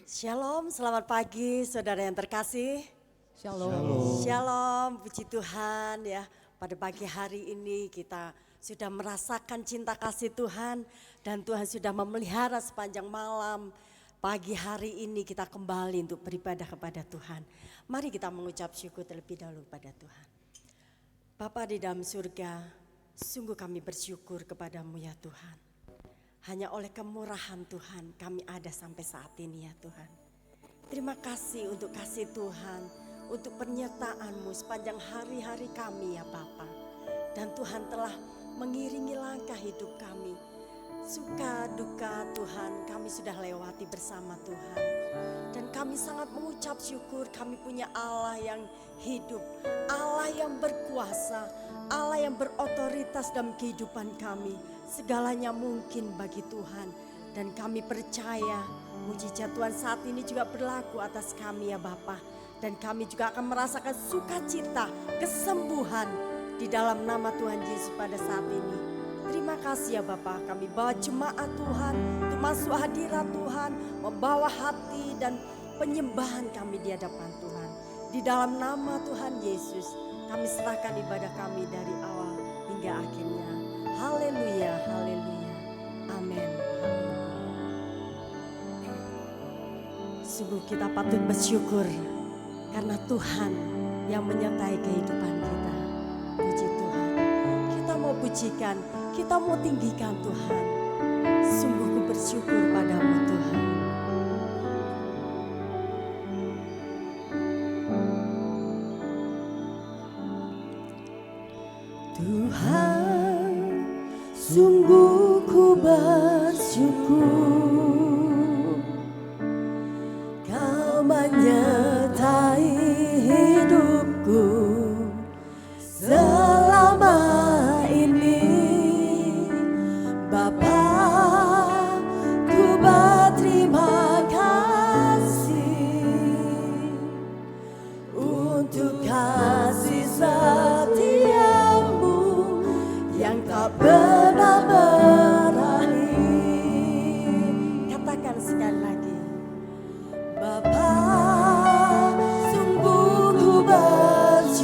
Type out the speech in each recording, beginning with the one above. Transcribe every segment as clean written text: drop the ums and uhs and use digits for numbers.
Shalom, selamat pagi saudara yang terkasih. Shalom. Shalom, puji Tuhan ya. Pada pagi hari ini kita sudah merasakan cinta kasih Tuhan dan Tuhan sudah memelihara sepanjang malam. Pagi hari ini kita kembali untuk beribadah kepada Tuhan. Mari kita mengucap syukur terlebih dahulu pada Tuhan. Bapa di dalam surga, sungguh kami bersyukur kepadamu ya Tuhan. Hanya oleh kemurahan Tuhan kami ada sampai saat ini ya Tuhan. Terima kasih untuk kasih Tuhan, untuk penyertaan-Mu sepanjang hari-hari kami ya Bapa. Dan Tuhan telah mengiringi langkah hidup kami. Suka duka Tuhan kami sudah lewati bersama Tuhan. Dan kami sangat mengucap syukur kami punya Allah yang hidup, Allah yang berkuasa, Allah yang berotoritas dalam kehidupan kami. Segalanya mungkin bagi Tuhan dan kami percaya mujizat Tuhan saat ini juga berlaku atas kami ya Bapa. Dan kami juga akan merasakan sukacita, kesembuhan di dalam nama Tuhan Yesus pada saat ini. Terima kasih ya Bapa, kami bawa jemaat Tuhan untuk masuk hadirat Tuhan, membawa hati dan penyembahan kami di hadapan Tuhan. Di dalam nama Tuhan Yesus kami serahkan ibadah kami dari awal hingga akhirnya. Haleluya, haleluya, amin. Sungguh kita patut bersyukur karena Tuhan yang menyertai kehidupan kita. Puji Tuhan, kita mau pujikan, kita mau tinggikan Tuhan. Sungguh ku bersyukur padamu Tuhan. Tuhan, sungguh ku bersyukur Kau menyertai hidupku selama ini. Bapa, ku berterima kasih untuk kasih setiamu yang tak pernah berakhir. Katakan sekali lagi. Bapa, sungguh ku bersyukur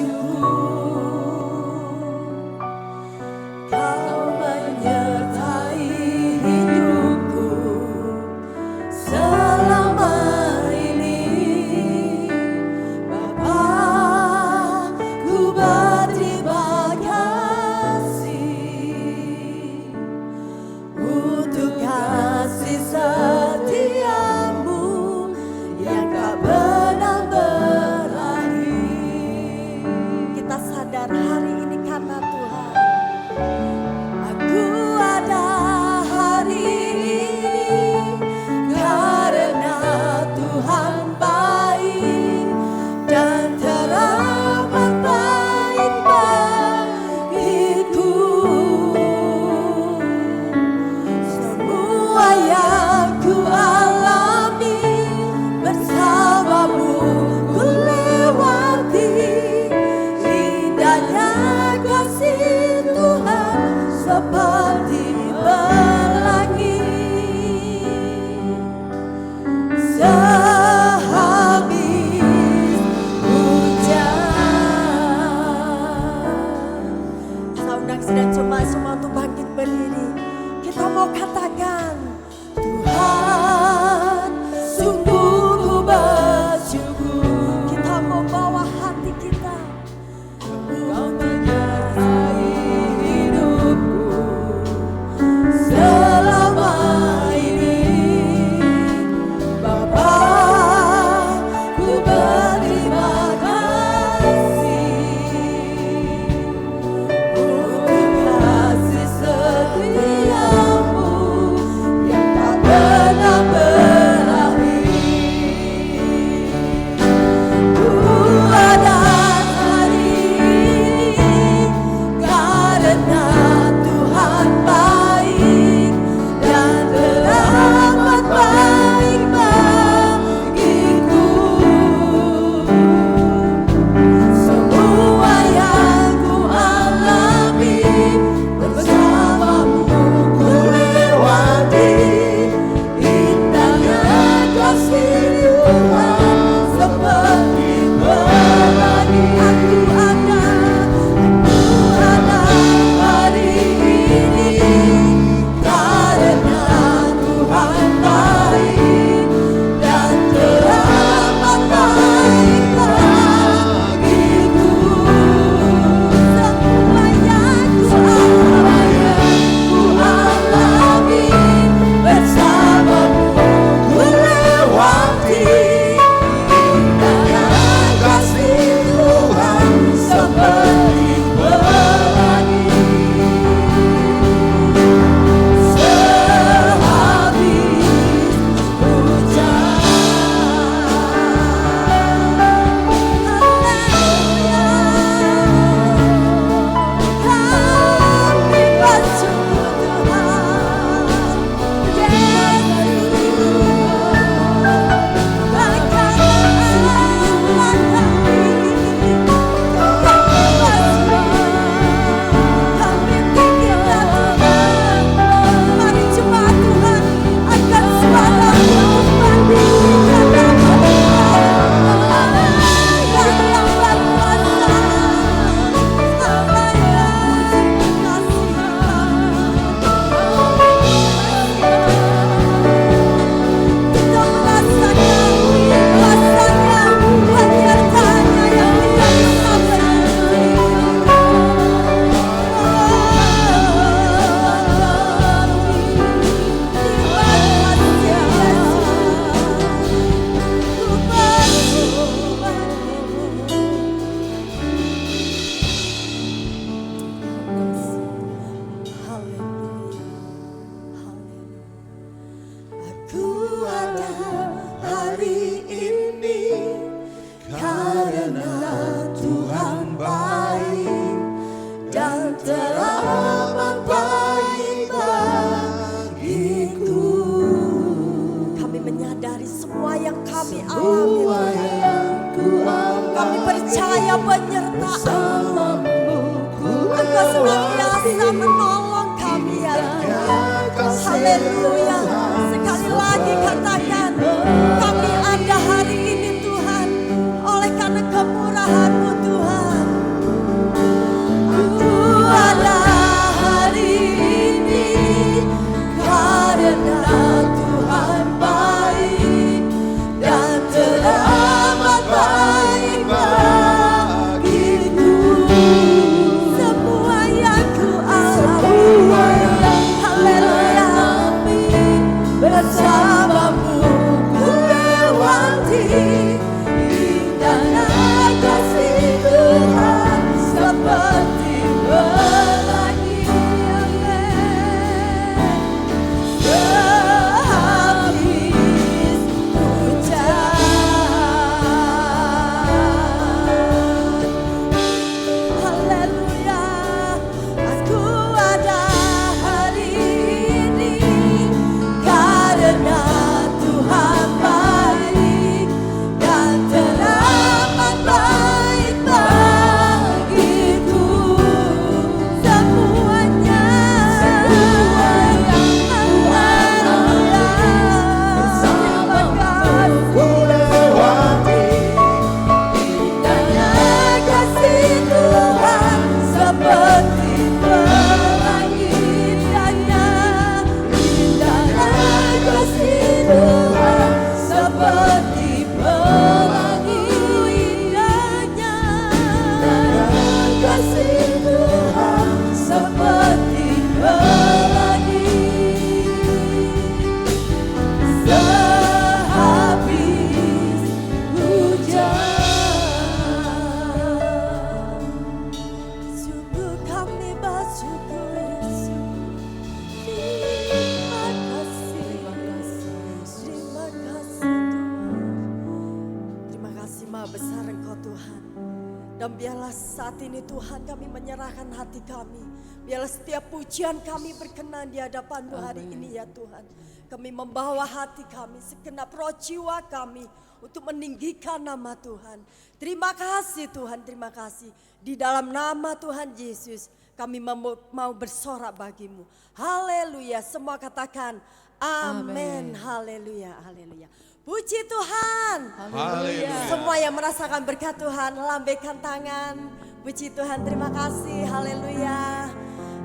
Pujian kami berkenan di hadapan-Mu hari ini ya Tuhan. Kami membawa hati kami, segenap roh jiwa kami untuk meninggikan nama Tuhan. Terima kasih Tuhan, terima kasih. Di dalam nama Tuhan Yesus kami mau bersorak bagi-Mu. Haleluya, semua katakan amin. Haleluya, haleluya. Puji Tuhan. Haleluya. Semua yang merasakan berkat Tuhan, lambaikan tangan. Puji Tuhan, terima kasih. Haleluya.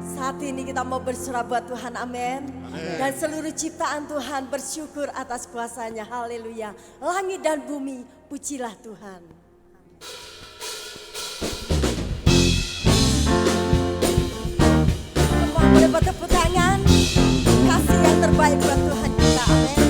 Saat ini kita mau bersorak buat Tuhan, amin. Dan seluruh ciptaan Tuhan bersyukur atas kuasanya, haleluya. Langit dan bumi, pujilah Tuhan. Semua boleh bertepuk tangan. Kasih yang terbaik buat Tuhan kita, amin.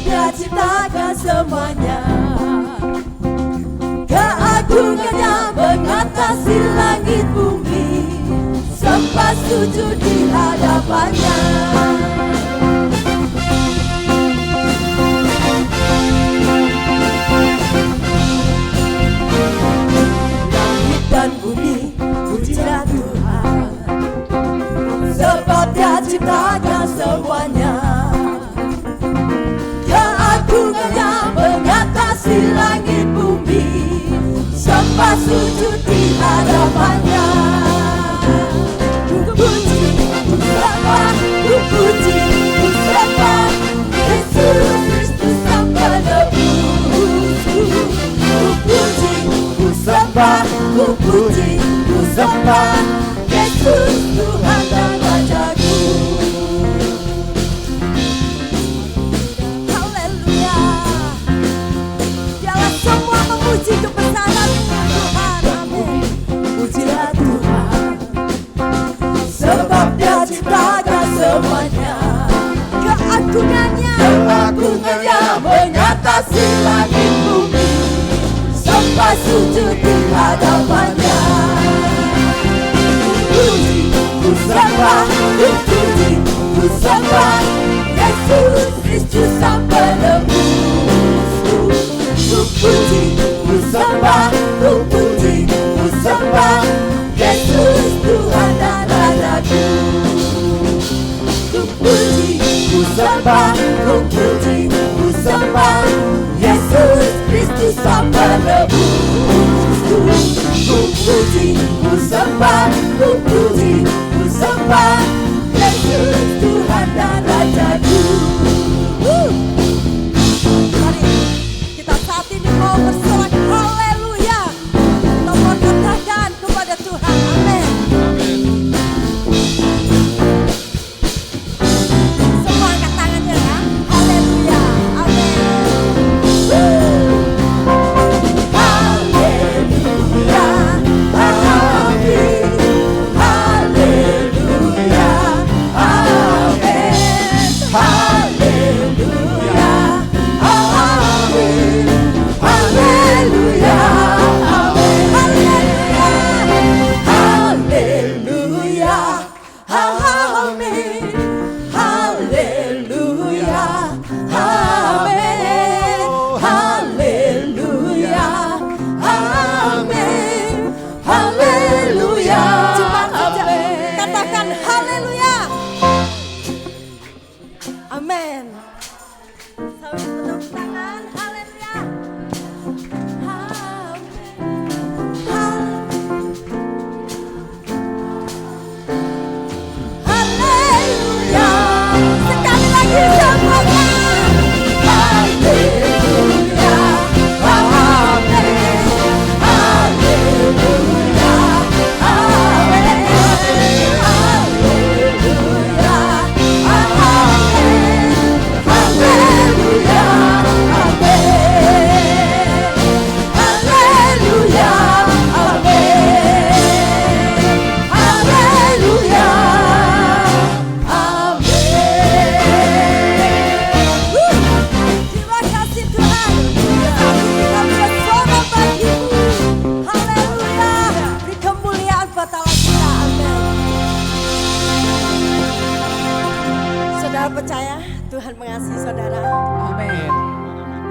Dia ciptakan semuanya, keagungannya mengatasi langit bumi, sempat sujud di hadapannya. Langit dan bumi, pujilah Tuhan, sebab Dia ciptakan semuanya. Keagungannya mengatasi langit bumi, sempat sujud di hadapannya. Ku puji, ku sembah, ku puji, ku sembah Yesus Kristus Sang Penebusku. Ku puji, ku sembah, ku puji, ku sembah Yesus Tuhan dan Rajaku. Semua memuji kebesaran Tuhan, amin. Pujilah Tuhan, sebab Dia ciptakan semuanya. Keagungannya mengatasi langit bumi, sempat sujud di hadapannya. Ku puji, ku sembah, ku puji, ku sembah Yesus Kristus Sang Penebusku. Ku puji, ku sembah, ku puji, ku sembah Yesus Tuhan dan Rajaku. Ku puji, ku sembah, ku puji, ku sembah Yesus Kristus Sang Penebusku. Ku puji, ku sembah, ku puji, ku sembah Yesus Tuhan dan Rajaku. Saat ini mau bersorak, haleluya. Kita mau katakan kepada Tuhan, amin. Semua angkat tangannya ya, haleluya, amin. Haleluya, amin. Haleluya, amin. Haleluya, amin. Haleluya, amin. Haleluya, amin. Haleluya, amin. Haleluya, amin. Haleluya, amin. Katakan haleluya, amin. Sambil tepuk tangan, haleluya. Haleluya, Sekali lagi semuanya. haleluya, amin. Haleluya, amin. Haleluya, amin. Haleluya, percaya Tuhan mengasihi saudara? Amin.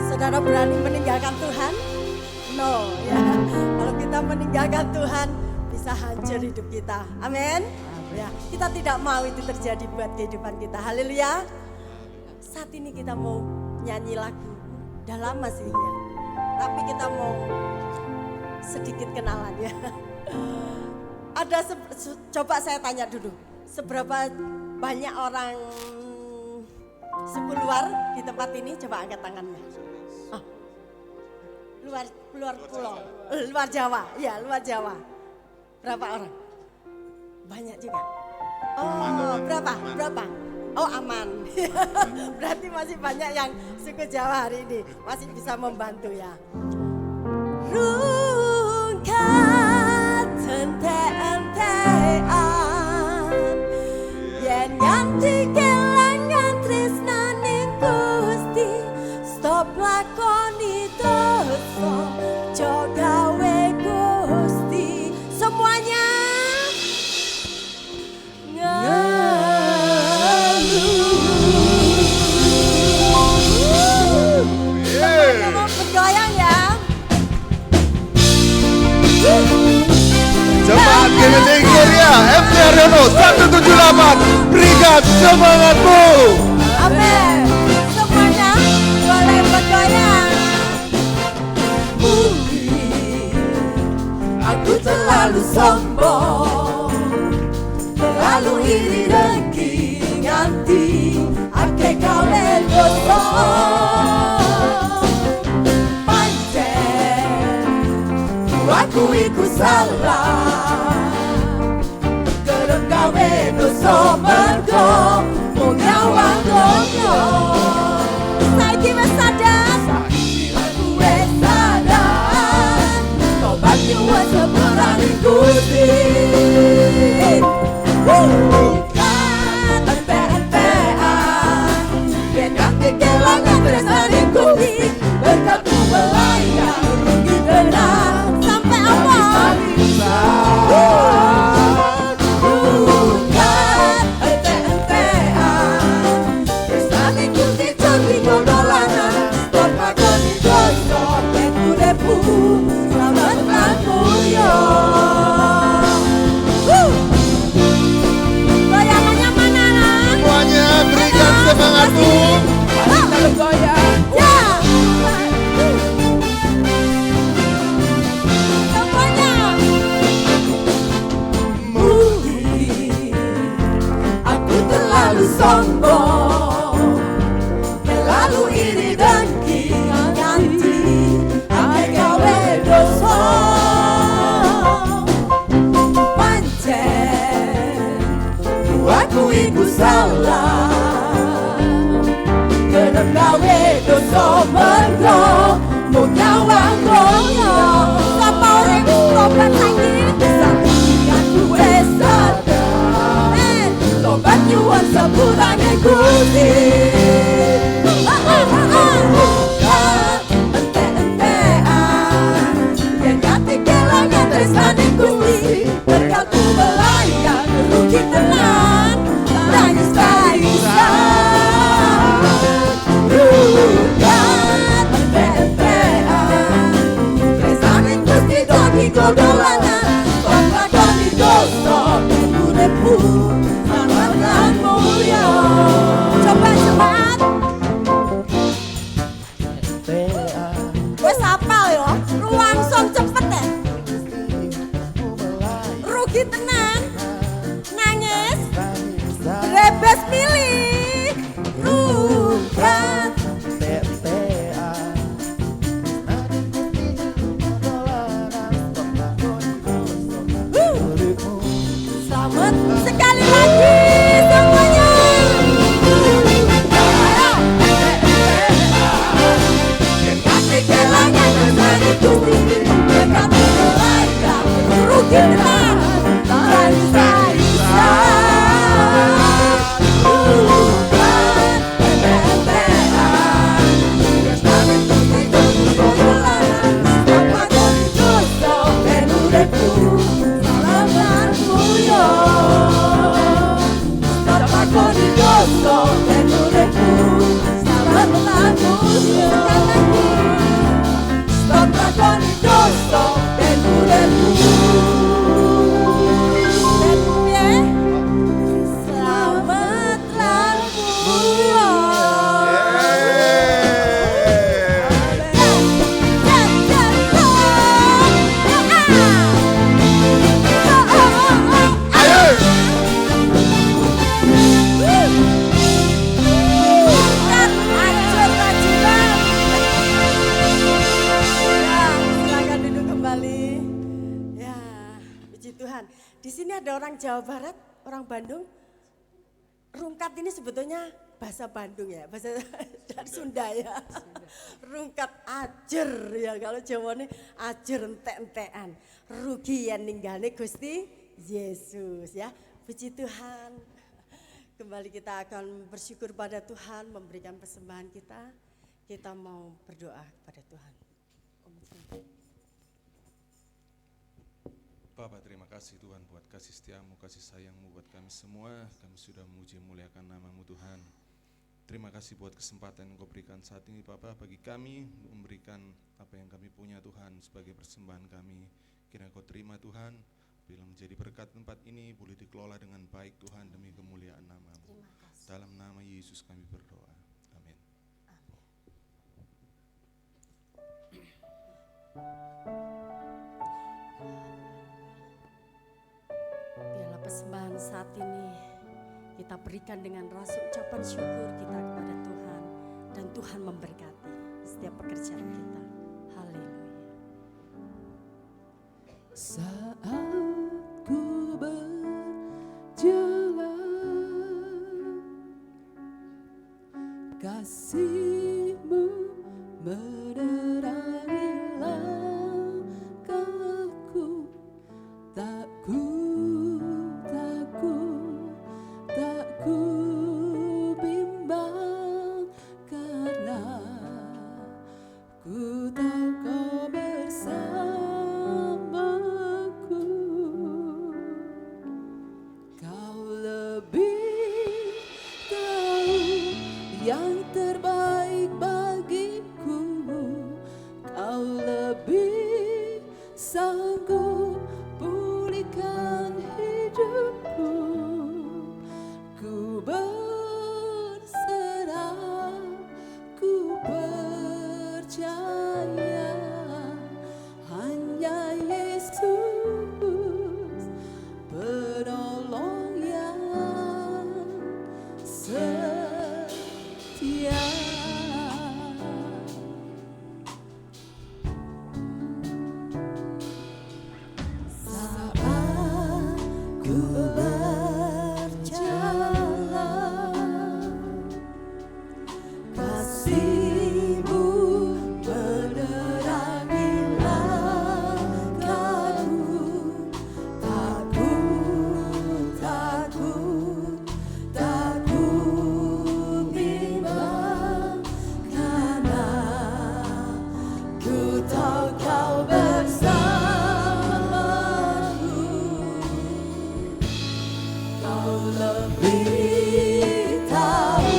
Saudara berani meninggalkan Tuhan? No, ya. Kalau kita meninggalkan Tuhan, bisa hancur hidup kita. Amin. Ya, kita tidak mau itu terjadi buat kehidupan kita. Haleluya. Saat ini kita mau nyanyi lagu. Udah lama sih ya. Tapi kita mau sedikit kenalan ya. Coba saya tanya dulu. Seberapa banyak orang suku luar di tempat ini? Coba angkat tangannya. Oh. Luar pulau. Luar Jawa. Ya, luar Jawa. Berapa orang? Banyak juga. Oh, berapa? Oh, aman. Berarti masih banyak yang suku Jawa hari ini masih bisa membantu ya. Rungkat ente-entean yen nganti kelangan tresnaning Gusti, stop lakoni dosa, aja gawe Gusti. Semuanya bergoyang ya. Jemaat GBT Gloria MC Haryono 178, berikan semangatmu. Amin. Semuanya boleh bergoyang. Aku terlalu sombong, terlalu iri dengki nganti ake gawe dosa. Aku iku salah, kerep gawe dosa mergo mung nyawang donya. Saiki wis sadar, aku wis sadar, tobat nyuwun sepurane Gusti. Bukan ente-entean, yen nganti kelangan tresnane Gusti, berkatmu melayang rugi tenan. Semuanya berikan semangatmu. Sombong, terlalu iri dengki nganti ake gawe dosa. Pancen aku iku salah, kerep gawe dosa mergo mung nyawang donya. Sapa ora tobat saiki saiki aku wis sadar, tobat nyuwun sepurane Gusti. Ente-entean yen nganti kelangan tresnane Gusti, berkatmu melayang rugi tenan, nangis tangisan. Rugat ente-entean tresnane Gusti dadi godolanan, kok lakoni dosa uripmu. Coba orang Jawa Barat, orang Bandung, rungkat ini sebetulnya bahasa Bandung ya, bahasa dari Sunda ya. Rungkat ajer ya, kalau Jawa ini ajer entek-entekan. Rugi yang ninggalnya Gusti Yesus ya. Puji Tuhan. Kembali kita akan bersyukur pada Tuhan, memberikan persembahan kita. Kita mau berdoa kepada Tuhan. Bapa, terima kasih Tuhan buat kasih setiamu, kasih sayangmu buat kami semua. Kami sudah memuji muliakan namamu Tuhan. Terima kasih buat kesempatan yang Kau berikan saat ini Bapa bagi kami memberikan apa yang kami punya Tuhan sebagai persembahan kami. Kiranya Kau terima Tuhan, bila menjadi berkat tempat ini boleh dikelola dengan baik Tuhan demi kemuliaan namamu. Dalam nama Yesus kami berdoa. Amin. Biarlah persembahan saat ini kita berikan dengan rasa ucapan syukur kita kepada Tuhan. Dan Tuhan memberkati setiap pekerjaan kita. Haleluya. Saat ku berjalan, kasih-Mu menerangi langkahku. Tak ku bimbang karena ku tahu Kau bersamaku. Kau lebih tahu yang terbaik bagiku. Kau lebih sanggup pulihkan hidupku. Ku berserah, ku percaya hanya Yesus penolong yang setia. Saat ku berjalan, kasih-Mu menerangi langkahku. Tak ku bimbang karena ku tahu Kau bersamaku. Kau lebih tahu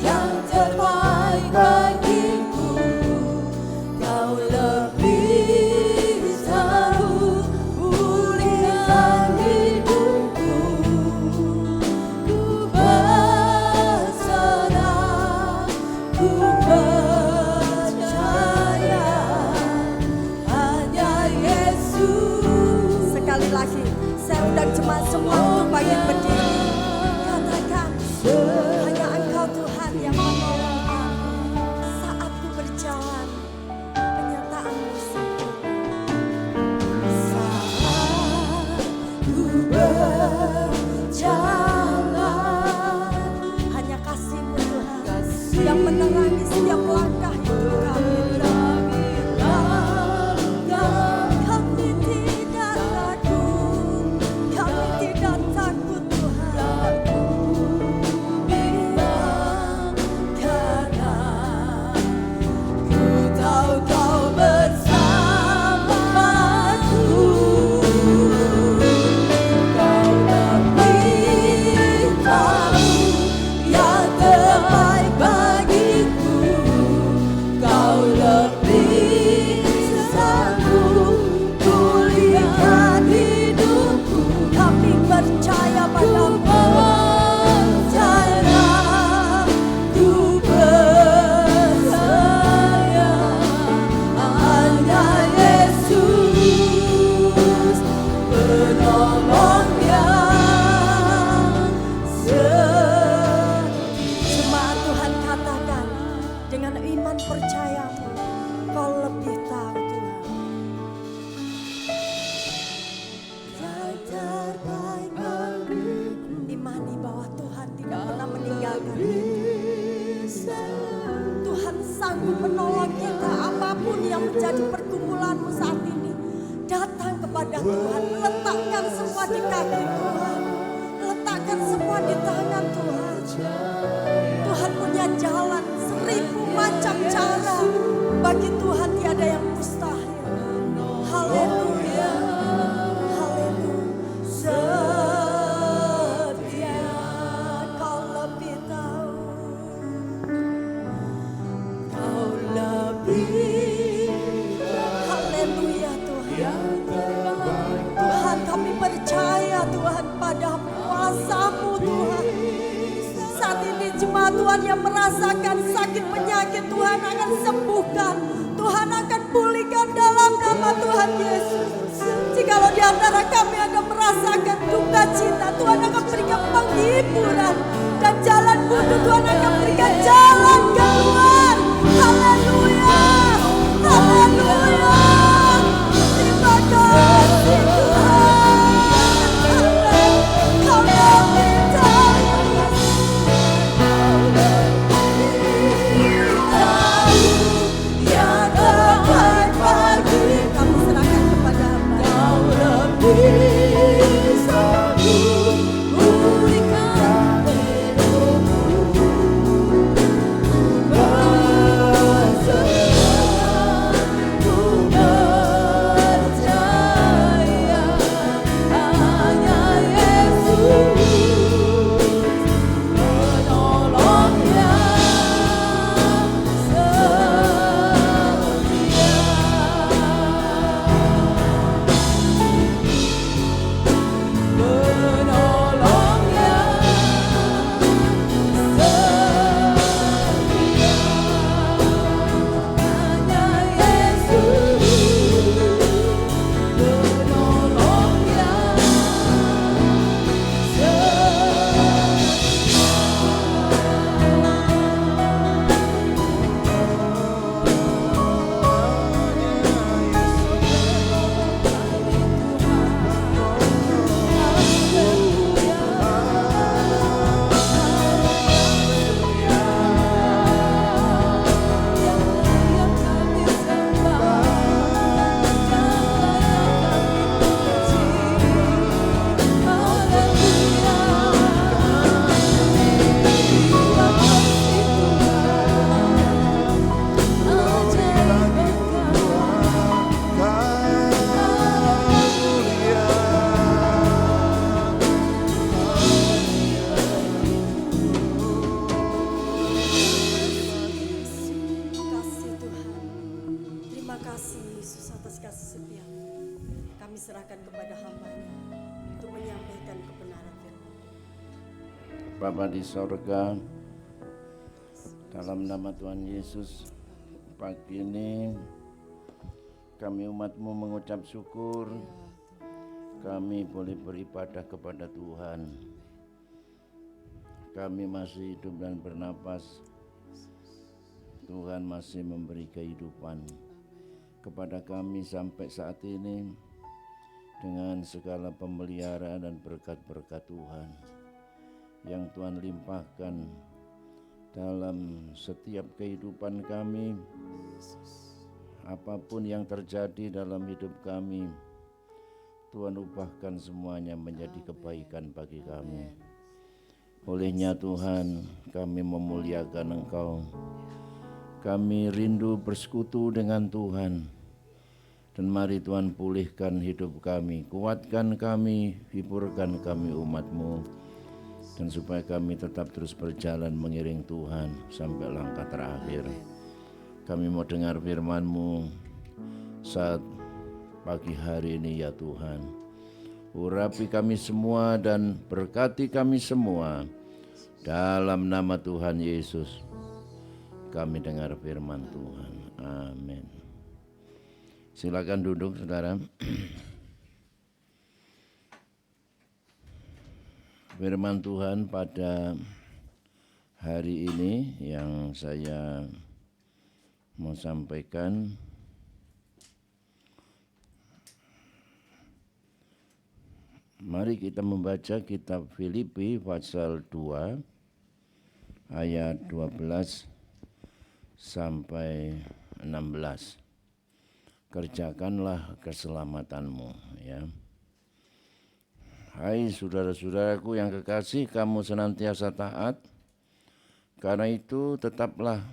yang terbaik bagiku. Kau lebih sanggup pulihkan hidupku. Ku berserah, ku percaya hanya Yesus. Sekali lagi saya undang jemaat semua untuk bangkit berdiri. Katakan, hanya Engkau Tuhan yang menolong kami. Saat ku berjalan, penyertaan-Mu sempurna. Saat ku berjalan, Hanya kasih-Mu Tuhan yang menerangi setiap langkah hidup kami. Kami tidak takut, kami tidak takut Tuhan. bimbang karena ku tahu Kau bersamaku. Kau lebih tahu yang terbaik bagiku. Kau lebih sanggup pulihkan hidupku. Kami percaya padamu. Ku percaya hanya Yesus penolong yang setia. Jemaat Tuhan katakan dengan iman percayamu, Kau lebih tahu Tuhan. Yang terbaik sanggup menolong kita. Apapun yang menjadi pergumulanmu saat ini, datang kepada Tuhan. Letakkan semua di kaki Tuhan. Letakkan semua di tangan Tuhan. Tuhan punya jalan 1000 macam cara. Bagi Tuhan tiada yang mustahil. Haleluya. Haleluya. Setia kau lebih tahu. Kau lebih. Haleluya Tuhan. Tuhan kami percaya Tuhan pada kuasa-Mu Tuhan. Saat ini jemaat Tuhan yang merasakan sakit penyakit Tuhan akan sembuhkan. Tuhan akan pulihkan dalam nama Tuhan Yesus. Jikalau di antara kami ada merasakan duka cita, Tuhan akan berikan penghiburan. Dan jalan buntu Tuhan akan berikan jalan keluar. Haleluya. Haleluya. Terima kasih Tuhan. Kau lebih tahu. Yang terbaik bagi kami serahkan kepada Hamba. Kau lebih sanggup pulihkan hidupku. Bapa di sorga, dalam nama Tuhan Yesus, pagi ini kami umat-Mu mengucap syukur kami boleh beribadah kepada Tuhan. Kami masih hidup dan bernapas. Tuhan masih memberi kehidupan kepada kami sampai saat ini dengan segala pemeliharaan dan berkat-berkat Tuhan yang Tuhan limpahkan dalam setiap kehidupan kami. Apapun yang terjadi dalam hidup kami, Tuhan ubahkan semuanya menjadi kebaikan bagi kami. Olehnya Tuhan, kami memuliakan Engkau. Kami rindu bersekutu dengan Tuhan. Dan mari Tuhan pulihkan hidup kami, kuatkan kami, hiburkan kami umat-Mu. Dan supaya kami tetap terus berjalan mengiring Tuhan sampai langkah terakhir. Kami mau dengar firman-Mu saat pagi hari ini ya Tuhan. Urapi kami semua dan berkati kami semua. Dalam nama Tuhan Yesus kami dengar firman Tuhan. Amin. Silakan duduk saudara. Firman Tuhan pada hari ini yang saya mau sampaikan mari kita membaca kitab Filipi pasal 2 ayat 12 sampai 16. Kerjakanlah keselamatanmu, ya. Hai saudara-saudaraku yang kekasih, kamu senantiasa taat. Karena itu tetaplah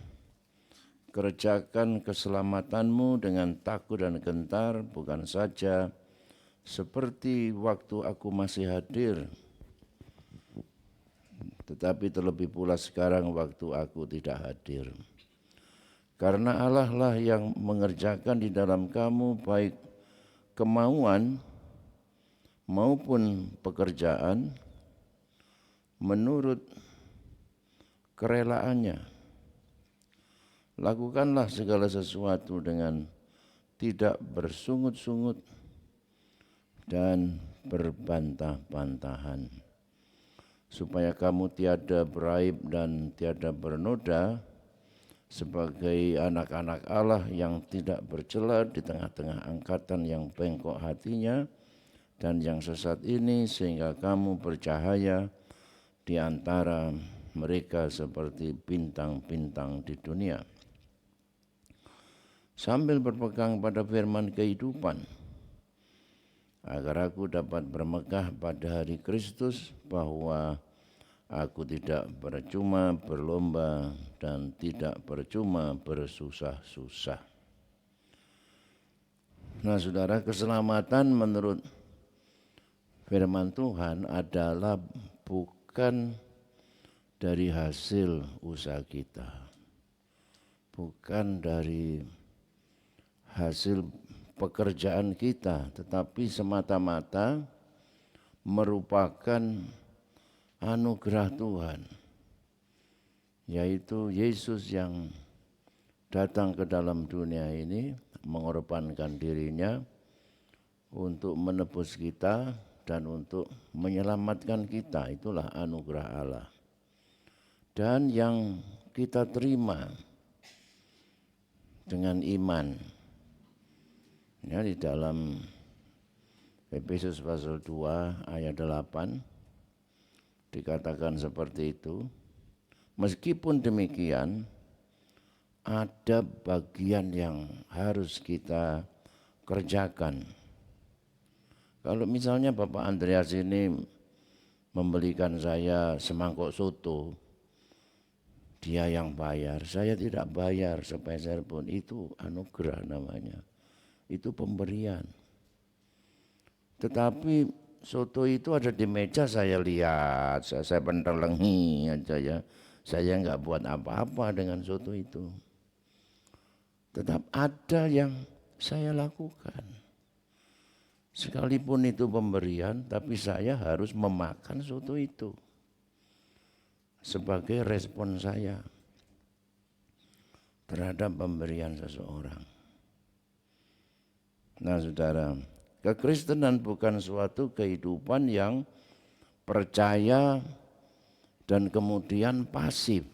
kerjakan keselamatanmu dengan takut dan gentar, bukan saja seperti waktu aku masih hadir, tetapi terlebih pula sekarang waktu aku tidak hadir. Karena Allah lah yang mengerjakan di dalam kamu baik kemauan maupun pekerjaan menurut kerelaannya. Lakukanlah segala sesuatu dengan tidak bersungut-sungut dan berbantah-bantahan, supaya kamu tiada beraib dan tiada bernoda sebagai anak-anak Allah yang tidak bercela di tengah-tengah angkatan yang bengkok hatinya dan yang sesat ini, sehingga kamu bercahaya di antara mereka seperti bintang-bintang di dunia. Sambil berpegang pada firman kehidupan, agar aku dapat bermegah pada hari Kristus bahwa aku tidak percuma berlomba dan tidak percuma bersusah-susah. Nah saudara, keselamatan menurut firman Tuhan adalah bukan dari hasil usaha kita, bukan dari hasil pekerjaan kita, tetapi semata-mata merupakan anugerah Tuhan, yaitu Yesus yang datang ke dalam dunia ini mengorbankan dirinya untuk menebus kita dan untuk menyelamatkan kita. Itulah anugerah Allah. Dan yang kita terima dengan iman. Ya, di dalam Efesus pasal 2 ayat 8 dikatakan seperti itu. Meskipun demikian, ada bagian yang harus kita kerjakan. Kalau misalnya Bapak Andreas ini membelikan saya semangkok soto, dia yang bayar, saya tidak bayar sepeser pun, itu anugerah namanya, itu pemberian. Tetapi soto itu ada di meja, saya lihat, saya pentelengi aja ya, saya nggak buat apa-apa dengan soto itu. Tetap ada yang saya lakukan. Sekalipun itu pemberian, tapi saya harus memakan soto itu sebagai respon saya terhadap pemberian seseorang. Nah saudara, kekristenan bukan suatu kehidupan yang percaya dan kemudian pasif.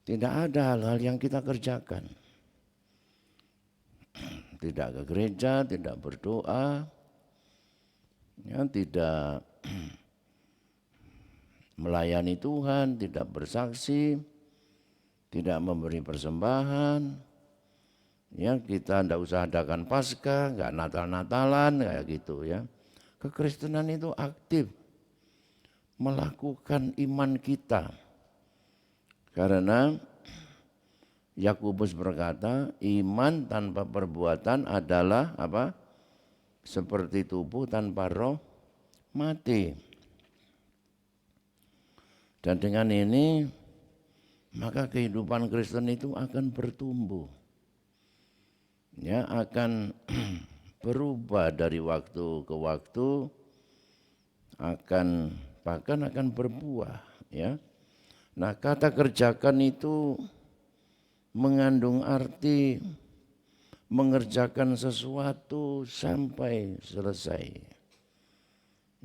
Tidak ada hal-hal yang kita kerjakan. Tidak ke gereja, tidak berdoa, ya, tidak melayani Tuhan, tidak bersaksi, tidak memberi persembahan. Ya, kita tidak usah adakan Paskah, enggak Natal-Natalan kayak gitu ya. Kekristenan itu aktif melakukan iman kita. Karena Yakobus berkata, iman tanpa perbuatan adalah apa? Seperti tubuh tanpa roh mati. Dan dengan ini maka kehidupan Kristen itu akan bertumbuh. Ya, akan berubah dari waktu ke waktu, bahkan akan berbuah, ya. Nah, kata kerjakan itu mengandung arti mengerjakan sesuatu sampai selesai.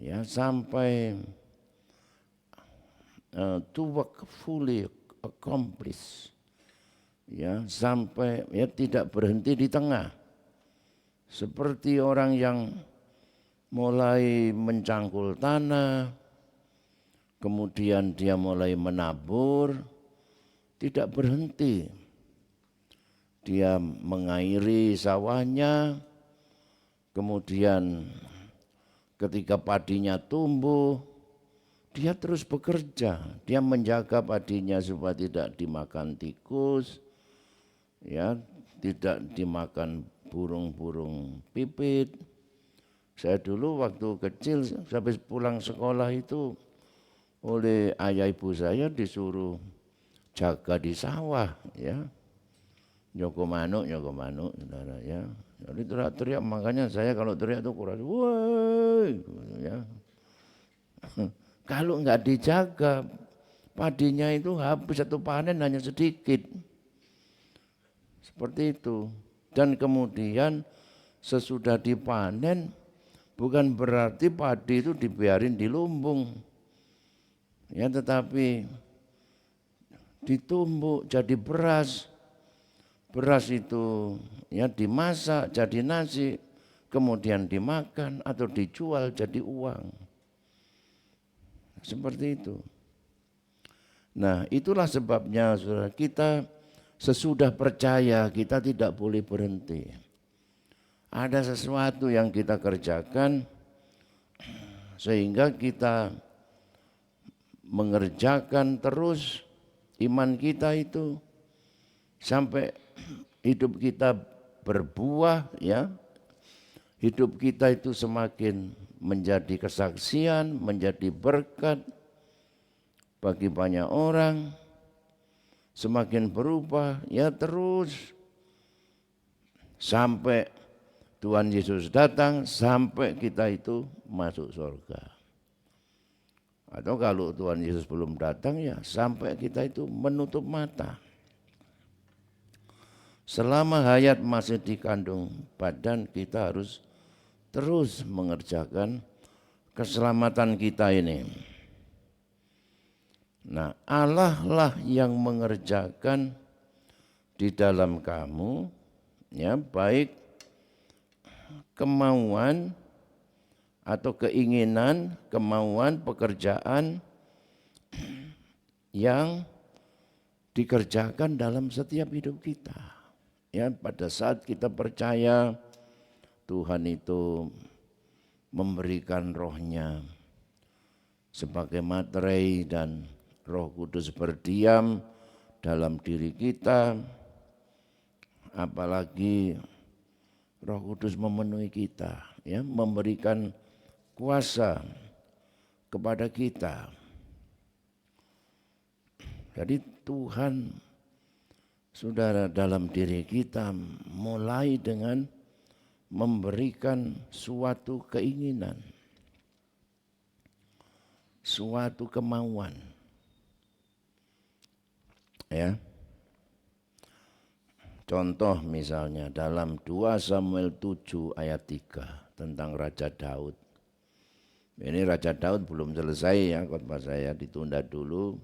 Ya, sampai to work fully accomplished. Ya, sampai ya tidak berhenti di tengah. Seperti orang yang mulai mencangkul tanah, kemudian dia mulai menabur, tidak berhenti dia mengairi sawahnya, kemudian ketika padinya tumbuh, dia terus bekerja, dia menjaga padinya supaya tidak dimakan tikus, ya, tidak dimakan burung-burung pipit. Saya dulu waktu kecil sampai pulang sekolah itu oleh ayah ibu saya disuruh jaga di sawah, ya, nyoko manuk, saudara, ya. Jadi teriak-teriak, makanya saya kalau teriak itu kurang, woi, ya. Kalau nggak dijaga, padinya itu habis, satu panen hanya sedikit. Seperti itu. Dan kemudian sesudah dipanen, bukan berarti padi itu dibiarin di lumbung. Ya, tetapi ditumbuk jadi beras. Beras itu ya dimasak jadi nasi, kemudian dimakan atau dijual jadi uang. Seperti itu. Nah, itulah sebabnya saudara, kita sesudah percaya kita tidak boleh berhenti. Ada sesuatu yang kita kerjakan sehingga kita mengerjakan terus iman kita itu sampai hidup kita berbuah, ya. Hidup kita itu semakin menjadi kesaksian, menjadi berkat bagi banyak orang, semakin berubah, ya, terus sampai Tuhan Yesus datang, sampai kita itu masuk surga. Atau kalau Tuhan Yesus belum datang, ya sampai kita itu menutup mata. Selama hayat masih dikandung badan, kita harus terus mengerjakan keselamatan kita ini. Nah, Allah lah yang mengerjakan di dalam kamu, ya, baik kemauan atau keinginan, kemauan, pekerjaan yang dikerjakan dalam setiap hidup kita. Ya, pada saat kita percaya Tuhan itu memberikan rohnya sebagai materai dan Roh Kudus berdiam dalam diri kita, apalagi Roh Kudus memenuhi kita, ya, memberikan kuasa kepada kita. Jadi Tuhan, saudara, dalam diri kita mulai dengan memberikan suatu keinginan, suatu kemauan, ya. Contoh misalnya dalam 2 Samuel 7 ayat 3 tentang Raja Daud. Ini Raja Daud belum selesai, ya, khotbah saya ditunda dulu.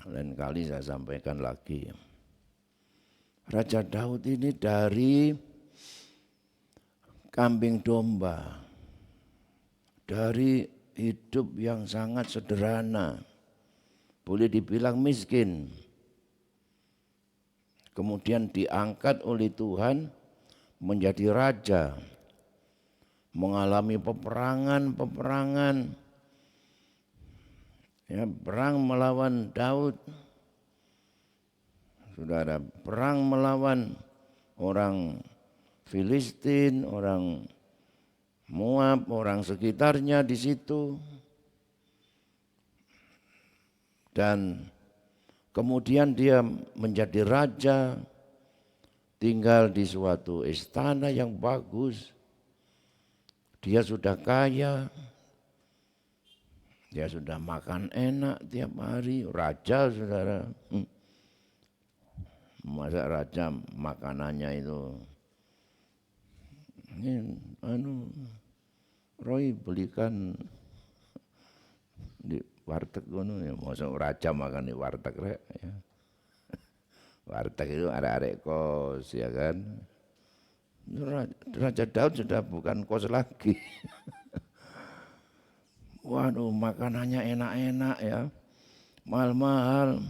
Lain kali saya sampaikan lagi. Raja Daud ini dari kambing domba, dari hidup yang sangat sederhana, boleh dibilang miskin. Kemudian diangkat oleh Tuhan menjadi raja, mengalami peperangan, ya, perang melawan Daud. Saudara, perang melawan orang Filistin, orang Moab, orang sekitarnya di situ. Dan kemudian dia menjadi raja, tinggal di suatu istana yang bagus. Dia sudah kaya, dia sudah makan enak tiap hari, raja, saudara. Masa raja makanannya itu, ini Roy belikan di warteg ngono, ya, masa raja makan di warteg rek, ya. Warteg itu arek-arek kos, ya kan. Raja Daud sudah bukan kos lagi. Waduh, makanannya enak-enak, ya, mahal-mahal.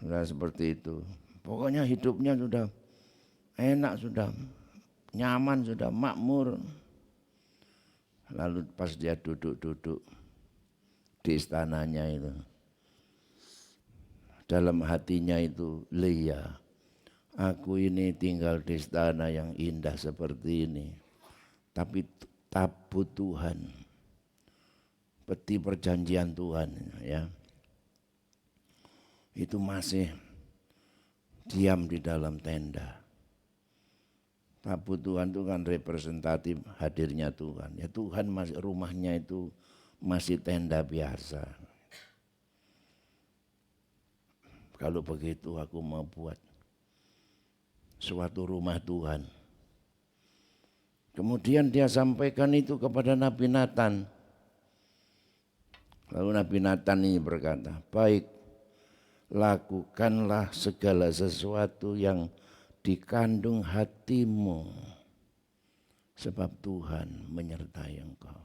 Sudah seperti itu. Pokoknya hidupnya sudah enak, sudah nyaman, sudah makmur. Lalu pas dia duduk-duduk di istananya itu, dalam hatinya itu, Leia, aku ini tinggal di istana yang indah seperti ini, tapi tabut Tuhan, peti perjanjian Tuhan, ya, itu masih diam di dalam tenda. Tabut Tuhan itu kan representatif hadirnya Tuhan. Ya Tuhan masih rumahnya itu masih tenda biasa. Kalau begitu aku mau buat suatu rumah Tuhan. Kemudian dia sampaikan itu kepada Nabi Nathan. Lalu Nabi Nathan ini berkata, baik, lakukanlah segala sesuatu yang dikandung hatimu, sebab Tuhan menyertai engkau.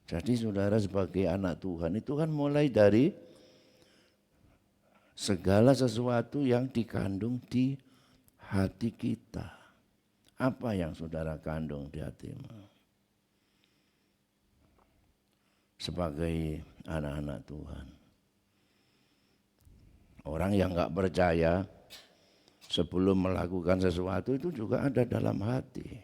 Jadi saudara sebagai anak Tuhan itu kan mulai dari segala sesuatu yang dikandung di hati kita. Apa yang saudara kandung di hatimu? Sebagai anak-anak Tuhan. Orang yang enggak percaya sebelum melakukan sesuatu itu juga ada dalam hati.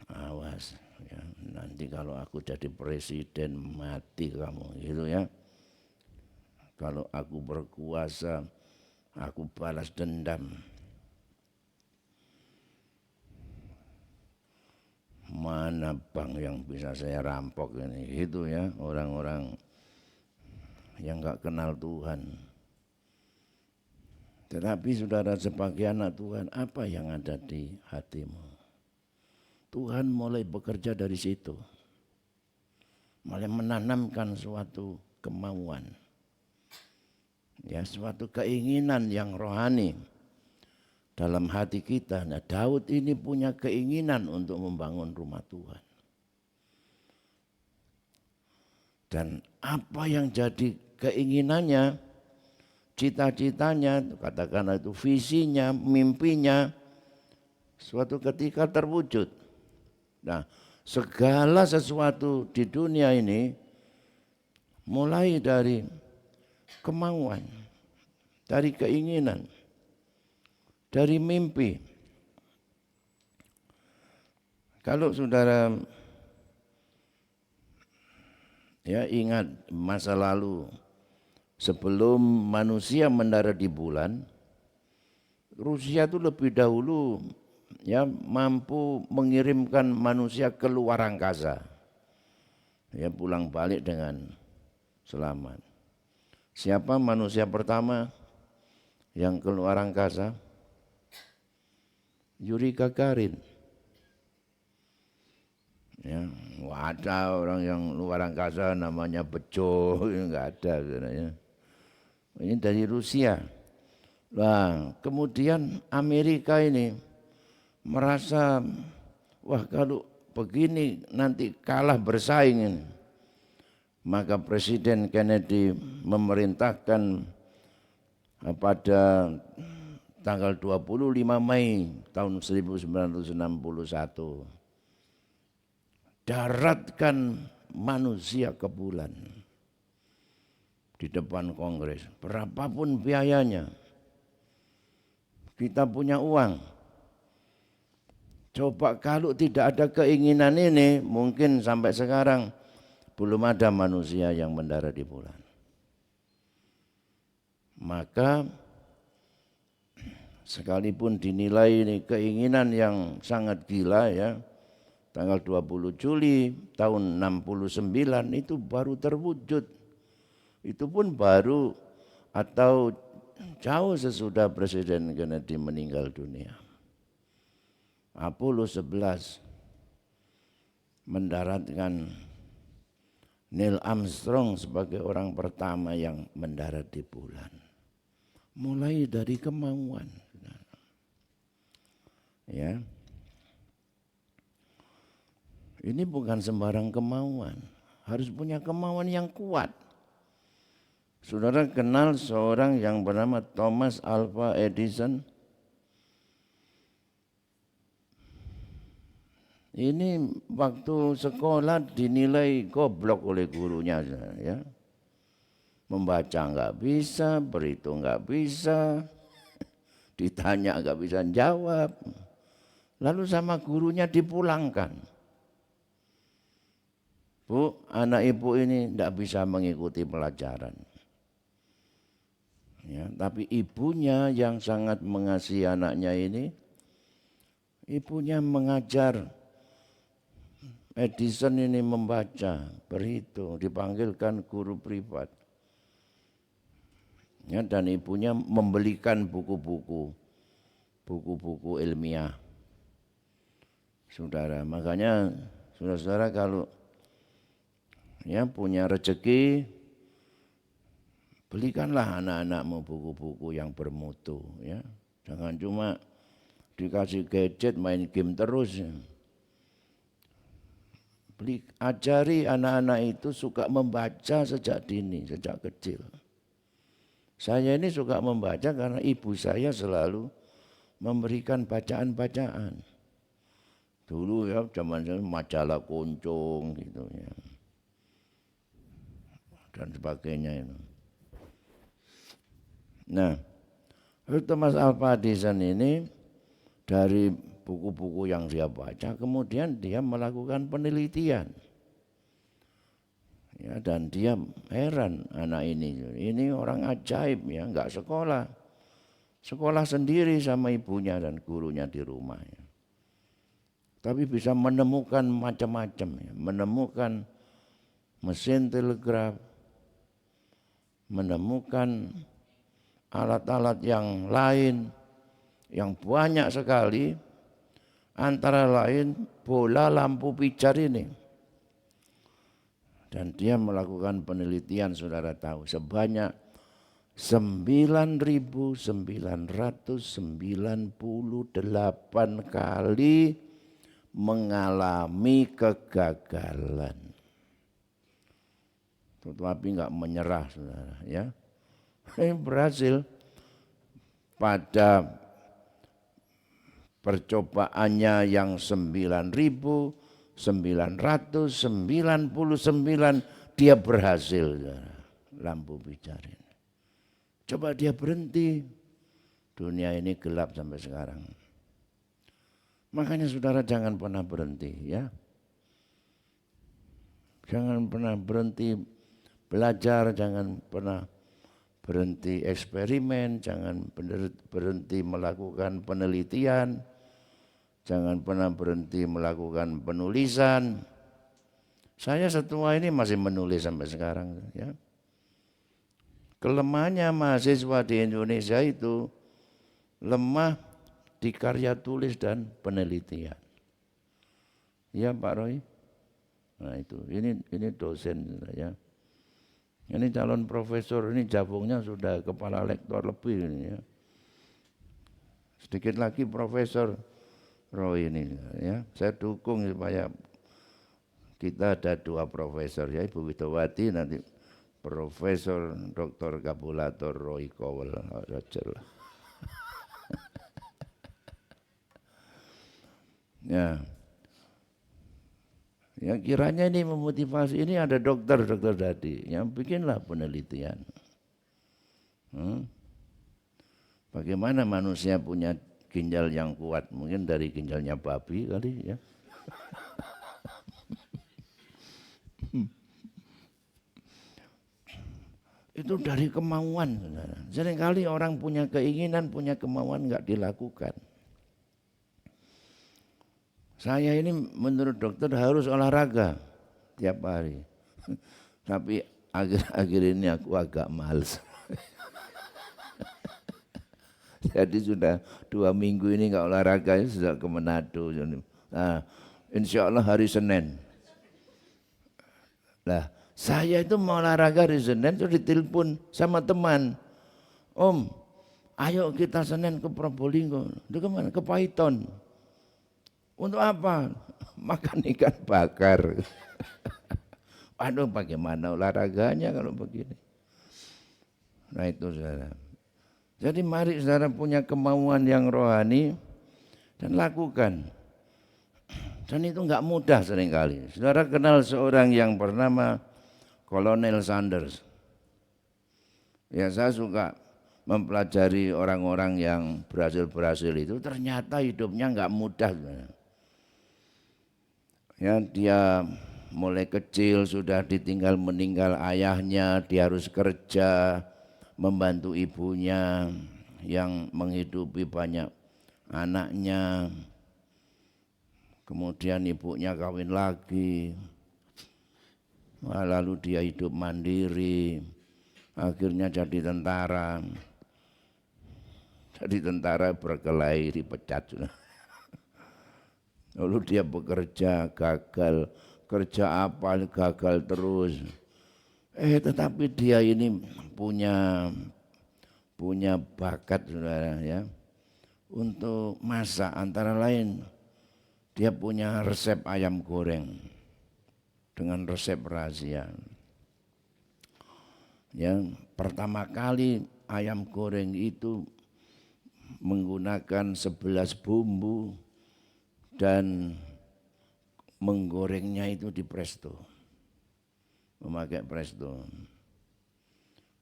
Awas, ya, nanti kalau aku jadi presiden mati kamu, gitu ya. Kalau aku berkuasa, aku balas dendam. Mana bank yang bisa saya rampok ini, gitu ya, orang-orang yang enggak kenal Tuhan. Tetapi saudara sebagai anak Tuhan, apa yang ada di hatimu? Tuhan mulai bekerja dari situ. Mulai menanamkan suatu kemauan. Ya, suatu keinginan yang rohani dalam hati kita. Nah, Daud ini punya keinginan untuk membangun rumah Tuhan. Dan apa yang jadi keinginannya, cita-citanya, katakanlah itu visinya, mimpinya, suatu ketika terwujud. Nah, segala sesuatu di dunia ini mulai dari kemauan, dari keinginan, dari mimpi. Kalau saudara ya ingat masa lalu, sebelum manusia mendarat di bulan, Rusia itu lebih dahulu ya mampu mengirimkan manusia ke luar angkasa. Ya pulang balik dengan selamat. Siapa manusia pertama yang ke luar angkasa? Yuri Gagarin. Ya, nggak ada orang yang luar angkasa namanya Bejo, enggak ada sebenarnya. Ini dari Rusia. Nah, kemudian Amerika ini merasa, wah kalau begini nanti kalah bersaing ini. Maka Presiden Kennedy memerintahkan pada tanggal 25 Mei tahun 1961, daratkan manusia ke bulan. Di depan Kongres, berapapun biayanya, kita punya uang. Coba kalau tidak ada keinginan ini, mungkin sampai sekarang belum ada manusia yang mendarat di bulan. Maka sekalipun dinilai ini keinginan yang sangat gila ya, tanggal 20 Juli tahun 69 itu baru terwujud. Itu pun baru atau jauh sesudah Presiden Kennedy meninggal dunia. Apollo 11 mendaratkan Neil Armstrong sebagai orang pertama yang mendarat di bulan. Mulai dari kemauan. Ya. Ini bukan sembarang kemauan, harus punya kemauan yang kuat. Saudara kenal seorang yang bernama Thomas Alva Edison? Ini waktu sekolah dinilai goblok oleh gurunya, ya. Membaca nggak bisa, berhitung nggak bisa, ditanya nggak bisa jawab. Lalu sama gurunya dipulangkan. Bu, anak ibu ini tidak bisa mengikuti pelajaran. Ya, tapi ibunya yang sangat mengasihi anaknya ini, ibunya mengajar Edison ini membaca, berhitung, dipanggilkan guru privat. Ya, dan ibunya membelikan buku-buku ilmiah. Saudara, makanya saudara-saudara kalau ya punya rezeki, belikanlah anak-anakmu buku-buku yang bermutu, ya. Jangan cuma dikasih gadget main game terus. Ya. Ajari anak-anak itu suka membaca sejak dini, sejak kecil. Saya ini suka membaca karena ibu saya selalu memberikan bacaan-bacaan. Dulu ya zaman majalah Kuncung gitu ya. Dan sebagainya itu. Nah, Thomas Alva Edison ini dari buku-buku yang dia baca, kemudian dia melakukan penelitian. Ya, dan dia heran anak ini orang ajaib ya, enggak sekolah. Sekolah sendiri sama ibunya dan gurunya di rumah. Ya. Tapi bisa menemukan macam-macam, ya. Menemukan mesin telegraf, menemukan alat-alat yang lain, yang banyak sekali, antara lain bola lampu pijar ini. Dan dia melakukan penelitian, saudara tahu, sebanyak 9.998 kali mengalami kegagalan. Tetapi enggak menyerah, saudara, ya. Berhasil pada percobaannya yang 9.999 dia berhasil, lampu pijar ini. Coba dia berhenti, dunia ini gelap sampai sekarang. Makanya saudara jangan pernah berhenti, ya. Jangan pernah berhenti belajar, jangan pernah berhenti eksperimen, jangan berhenti melakukan penelitian, jangan pernah berhenti melakukan penulisan. Saya setua ini masih menulis sampai sekarang, ya. Kelemahannya mahasiswa di Indonesia itu lemah di karya tulis dan penelitian. Ya Pak Roy. Nah itu, ini dosen, ya. Ini calon profesor, ini jabungnya sudah kepala lektor lebih ini, ya. Sedikit lagi Profesor Roy ini, ya. Saya dukung supaya kita ada 2 profesor, ya. Ibu Widowati nanti Profesor Dr. Kabulator Roy Kowal. Ya. Ya kiranya ini memotivasi, ini ada dokter tadi yang bikinlah penelitian. Bagaimana manusia punya ginjal yang kuat? Mungkin dari ginjalnya babi kali, ya. Itu dari kemauan. Seringkali orang punya keinginan, punya kemauan enggak dilakukan. Saya ini menurut dokter harus olahraga tiap hari. Tapi akhir-akhir ini aku agak malas. Jadi sudah 2 minggu ini enggak olahraga, sudah ke Manado. Nah, insya Allah hari Senin. Nah, saya itu mau olahraga hari Senin itu ditelepon sama teman. Om, ayo kita Senin ke Probolinggo. Itu kemana? Ke Python. Untuk apa? Makan ikan bakar. Aduh, bagaimana olahraganya kalau begini? Nah itu saudara. Jadi mari saudara punya kemauan yang rohani dan lakukan. Dan itu enggak mudah seringkali. Saudara kenal seorang yang bernama Kolonel Sanders. Ya saya suka mempelajari orang-orang yang berhasil itu, ternyata hidupnya enggak mudah. Ya dia mulai kecil sudah ditinggal meninggal ayahnya, dia harus kerja, membantu ibunya yang menghidupi banyak anaknya. Kemudian ibunya kawin lagi, lalu dia hidup mandiri, akhirnya jadi tentara. Jadi tentara berkelahi, dipecat. Lalu dia bekerja, gagal, kerja apa gagal terus. Tetapi dia ini punya bakat saudara ya untuk masak, antara lain dia punya resep ayam goreng dengan resep rahasia. Ya, pertama kali ayam goreng itu menggunakan 11 bumbu dan menggorengnya itu di presto, memakai presto.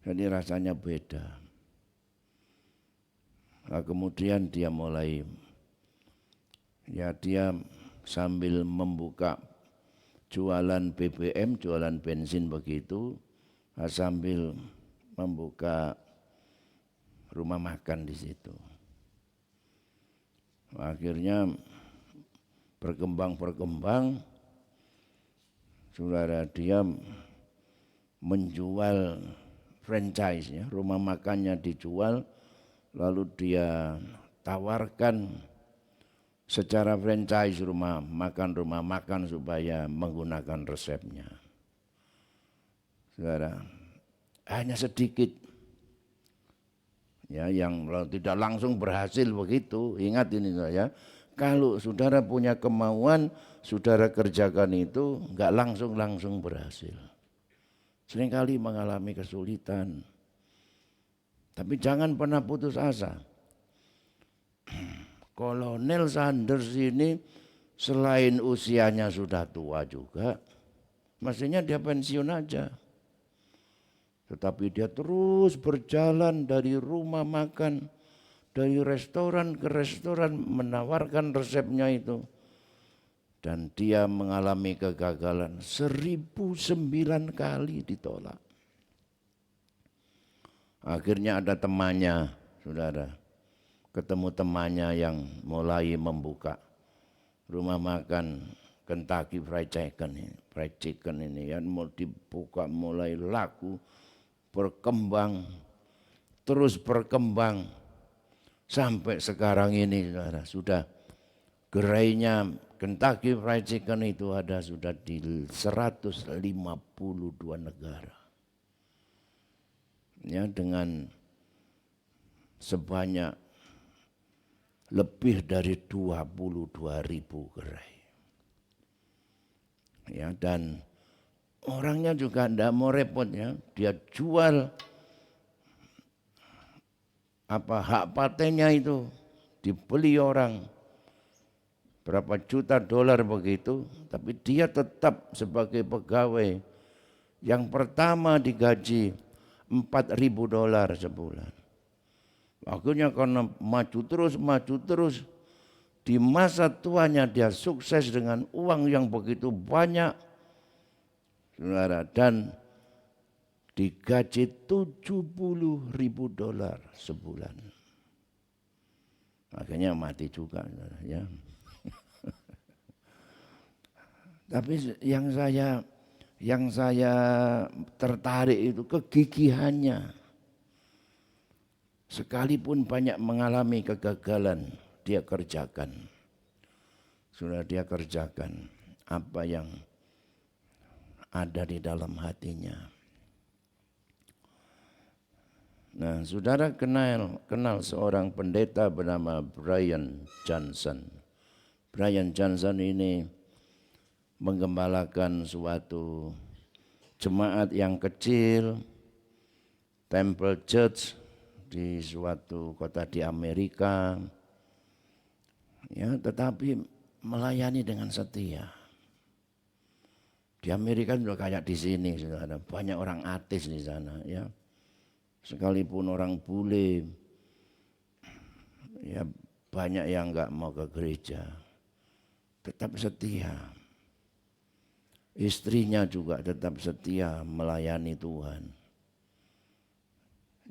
Jadi rasanya beda. Nah, kemudian dia mulai, ya dia sambil membuka jualan BBM, jualan bensin begitu, sambil membuka rumah makan di situ. Akhirnya berkembang, saudara, dia menjual franchise, ya, rumah makannya dijual, lalu dia tawarkan secara franchise rumah makan supaya menggunakan resepnya. Saudara, hanya sedikit ya yang tidak langsung berhasil begitu. Ingat ini ya, kalau saudara punya kemauan, saudara kerjakan itu enggak langsung berhasil. Seringkali mengalami kesulitan. Tapi jangan pernah putus asa. Kolonel Sanders ini selain usianya sudah tua juga, mestinya dia pensiun aja. Tetapi dia terus berjalan dari rumah makan, dari restoran ke restoran menawarkan resepnya itu. Dan dia mengalami kegagalan 1009 kali ditolak. Akhirnya ada temannya, saudara, ketemu temannya yang mulai membuka rumah makan Kentucky Fried Chicken ini yang mau dibuka, mulai laku, terus berkembang sampai sekarang ini, saudara, sudah gerainya Kentucky Fried Chicken itu ada sudah di 152 negara. Ya, dengan sebanyak lebih dari 22.000 gerai. Ya, dan orangnya juga tidak mau repot ya, dia jual hak patennya itu, dibeli orang berapa juta dolar begitu, tapi dia tetap sebagai pegawai yang pertama digaji $4.000 sebulan. Akhirnya karena maju terus, di masa tuanya dia sukses dengan uang yang begitu banyak, saudara, dan digaji $70.000 sebulan. Akhirnya mati juga, saudara, ya. Tapi yang saya tertarik itu kegigihannya. Sekalipun banyak mengalami kegagalan, dia kerjakan. Sudah dia kerjakan apa yang ada di dalam hatinya. Nah, saudara kenal seorang pendeta bernama Brian Johnson. Brian Johnson ini menggembalakan suatu jemaat yang kecil Temple Church di suatu kota di Amerika, ya, tetapi melayani dengan setia. Di Amerika juga kayak di sini, saudara, banyak orang ateis di sana, ya. Sekalipun orang bule, ya banyak yang enggak mau ke gereja, tetap setia. Istrinya juga tetap setia melayani Tuhan.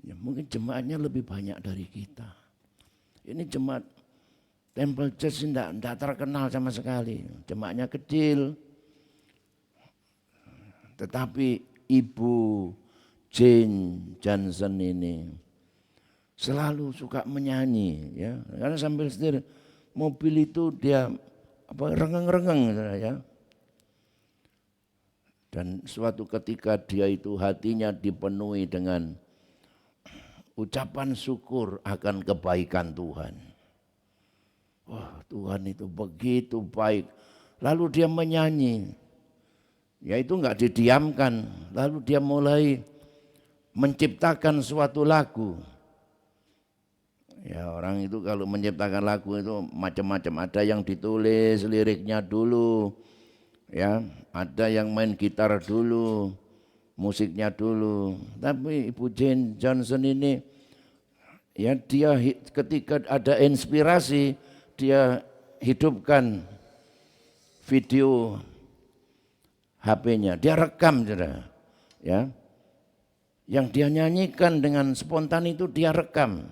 Ya, mungkin jemaatnya lebih banyak dari kita. Ini jemaat Temple Church tidak terkenal sama sekali. Jemaatnya kecil. Tetapi Ibu Jane Johnson ini selalu suka menyanyi, ya. Karena sambil setir mobil itu dia rengeng-rengeng, ya. Dan suatu ketika dia itu hatinya dipenuhi dengan ucapan syukur akan kebaikan Tuhan. Wah, Tuhan itu begitu baik. Lalu dia menyanyi. Ya itu enggak didiamkan. Lalu dia mulai menciptakan suatu lagu. Ya orang itu kalau menciptakan lagu itu macam-macam. Ada yang ditulis liriknya dulu. Ya, ada yang main gitar dulu. Musiknya dulu. Tapi Ibu Jane Johnson ini, ya dia ketika ada inspirasi, dia hidupkan video HP-nya, dia rekam, saudara. Ya, yang dia nyanyikan dengan spontan itu dia rekam.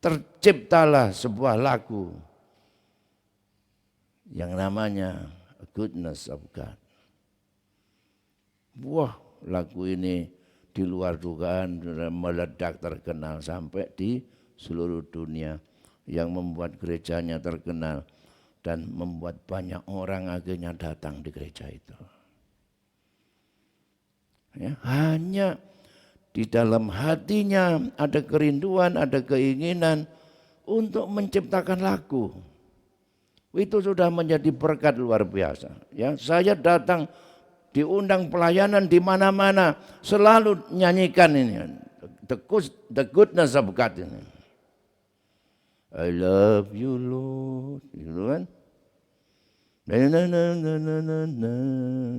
Terciptalah sebuah lagu yang namanya Goodness of God. Wah, lagu ini di luar dugaan meledak terkenal sampai di seluruh dunia, yang membuat gerejanya terkenal dan membuat banyak orang akhirnya datang di gereja itu. Ya, hanya di dalam hatinya ada kerinduan, ada keinginan untuk menciptakan lagu. Itu sudah menjadi berkat luar biasa. Ya, saya datang diundang pelayanan di mana-mana, selalu nyanyikan ini, the goodness of God ini. I love you Lord, gitu kan?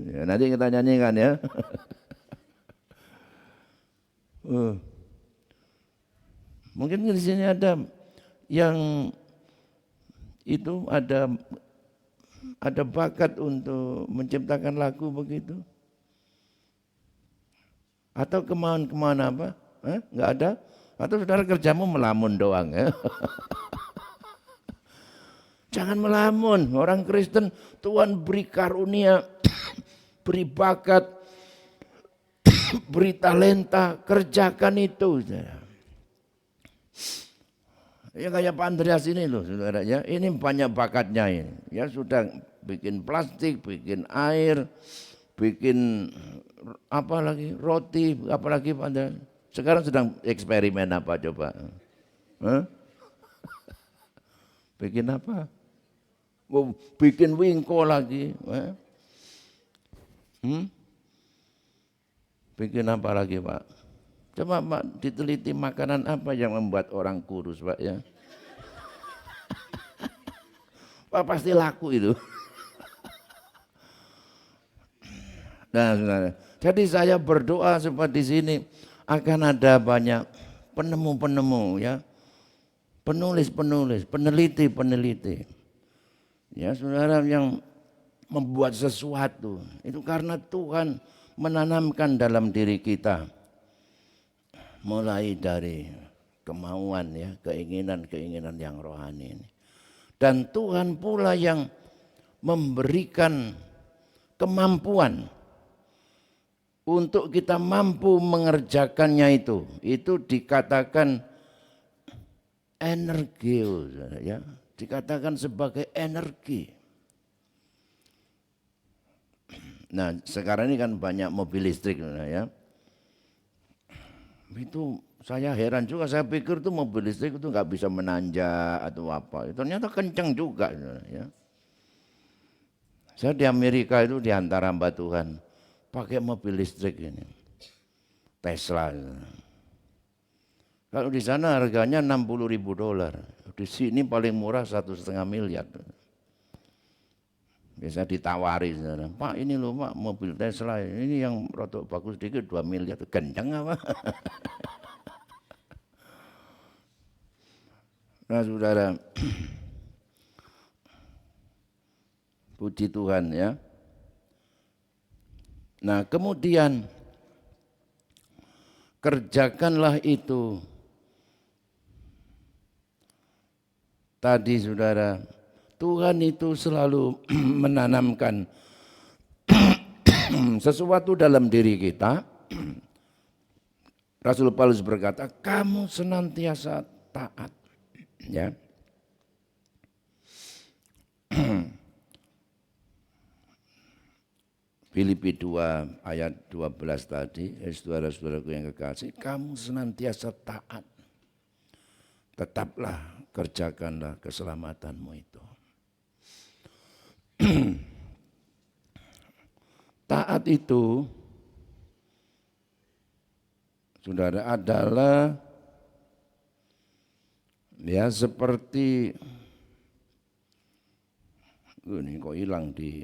Ya, nanti kita nyanyikan ya. Mungkin di sini ada yang itu ada bakat untuk menciptakan lagu begitu? Atau kemauan apa? Enggak ada? Atau saudara kerjamu melamun doang ya? Jangan melamun. Orang Kristen Tuhan beri karunia, beri bakat, beri talenta, kerjakan itu. Ya kayak Pak Andreas ini loh saudara ya, ini banyak bakatnya ini. Ya sudah bikin plastik, bikin air, bikin apa lagi, roti, apa lagi Pak Andreas. Sekarang sedang eksperimen apa coba? Bikin apa? Oh, bikin wingko lagi. Bikin apa lagi Pak? Coba Pak diteliti makanan apa yang membuat orang kurus Pak ya. Pak pasti laku itu. Nah, saudara. Jadi saya berdoa supaya di sini akan ada banyak penemu-penemu ya. Penulis-penulis, peneliti-peneliti. Ya, saudara yang membuat sesuatu. Itu karena Tuhan menanamkan dalam diri kita. Mulai dari kemauan ya, keinginan-keinginan yang rohani ini. Dan Tuhan pula yang memberikan kemampuan untuk kita mampu mengerjakannya itu. Itu dikatakan energi ya, dikatakan sebagai energi. Nah, sekarang ini kan banyak mobil listrik ya. Itu saya heran juga, saya pikir tuh mobil listrik itu nggak bisa menanjak atau apa. Ternyata kenceng juga ya. Saya di Amerika itu di antara hamba Tuhan pakai mobil listrik ini. Tesla. Kalau di sana harganya $60.000, di sini paling murah 1,5 miliar. Biasa ditawari, saudara. Pak ini loh Pak, mobil Tesla ini yang rotok bagus dikit 2 miliar, kencang apa? Nah saudara, puji Tuhan ya. Nah kemudian kerjakanlah itu. Tadi saudara, Tuhan itu selalu menanamkan sesuatu dalam diri kita. Rasul Paulus berkata, kamu senantiasa taat. Ya. Filipi 2 ayat 12 tadi, saudara-saudaraku yang kekasih, kamu senantiasa taat. Tetaplah kerjakanlah keselamatanmu itu. Taat itu, saudara, adalah ya seperti ini kok hilang di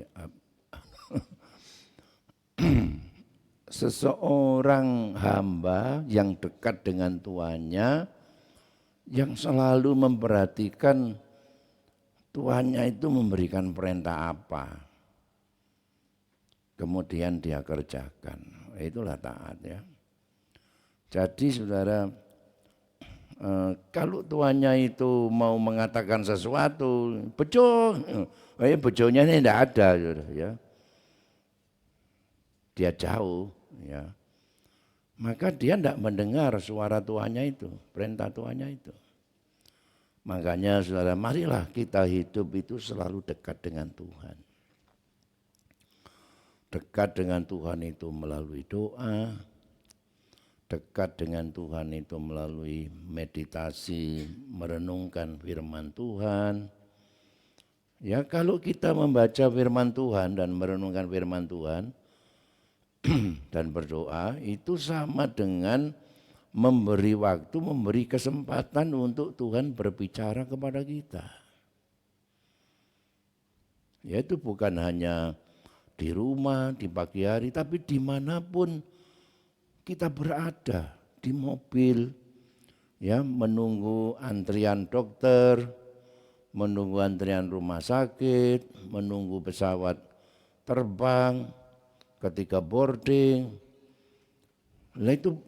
seseorang hamba yang dekat dengan tuannya, yang selalu memperhatikan tuannya itu memberikan perintah apa, kemudian dia kerjakan. Itulah taat ya. Jadi saudara, kalau tuannya itu mau mengatakan sesuatu, bejo, bejonya ini tidak ada, ya. Dia jauh, ya. Maka dia tidak mendengar suara tuannya itu, perintah tuannya itu. Makanya saudara, marilah kita hidup itu selalu dekat dengan Tuhan. Dekat dengan Tuhan itu melalui doa, dekat dengan Tuhan itu melalui meditasi, merenungkan firman Tuhan. Ya, kalau kita membaca firman Tuhan dan merenungkan firman Tuhan dan berdoa, itu sama dengan memberi waktu, memberi kesempatan untuk Tuhan berbicara kepada kita. Yaitu bukan hanya di rumah, di pagi hari, tapi dimanapun kita berada, di mobil, ya, menunggu antrian dokter, menunggu antrian rumah sakit, menunggu pesawat terbang, ketika boarding. Nah itu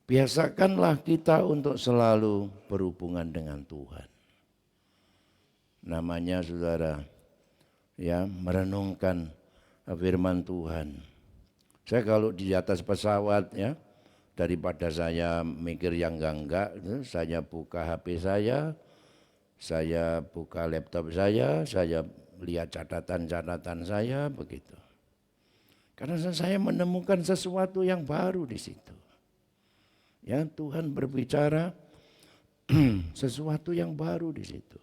biasakanlah kita untuk selalu berhubungan dengan Tuhan. Namanya saudara, ya, merenungkan firman Tuhan. Saya kalau di atas pesawat, ya, daripada saya mikir yang enggak, saya buka HP saya buka laptop saya lihat catatan-catatan saya begitu. Karena saya menemukan sesuatu yang baru di situ. Ya, Tuhan berbicara sesuatu yang baru di situ.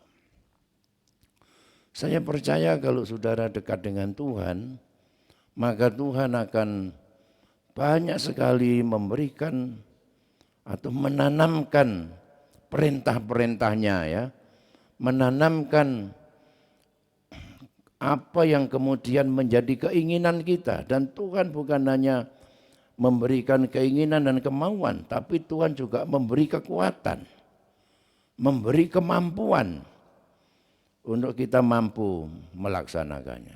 Saya percaya kalau saudara dekat dengan Tuhan, maka Tuhan akan banyak sekali memberikan atau menanamkan perintah-perintahnya, ya. Menanamkan apa yang kemudian menjadi keinginan kita. Dan Tuhan bukan hanya memberikan keinginan dan kemauan, tapi Tuhan juga memberi kekuatan, memberi kemampuan untuk kita mampu melaksanakannya.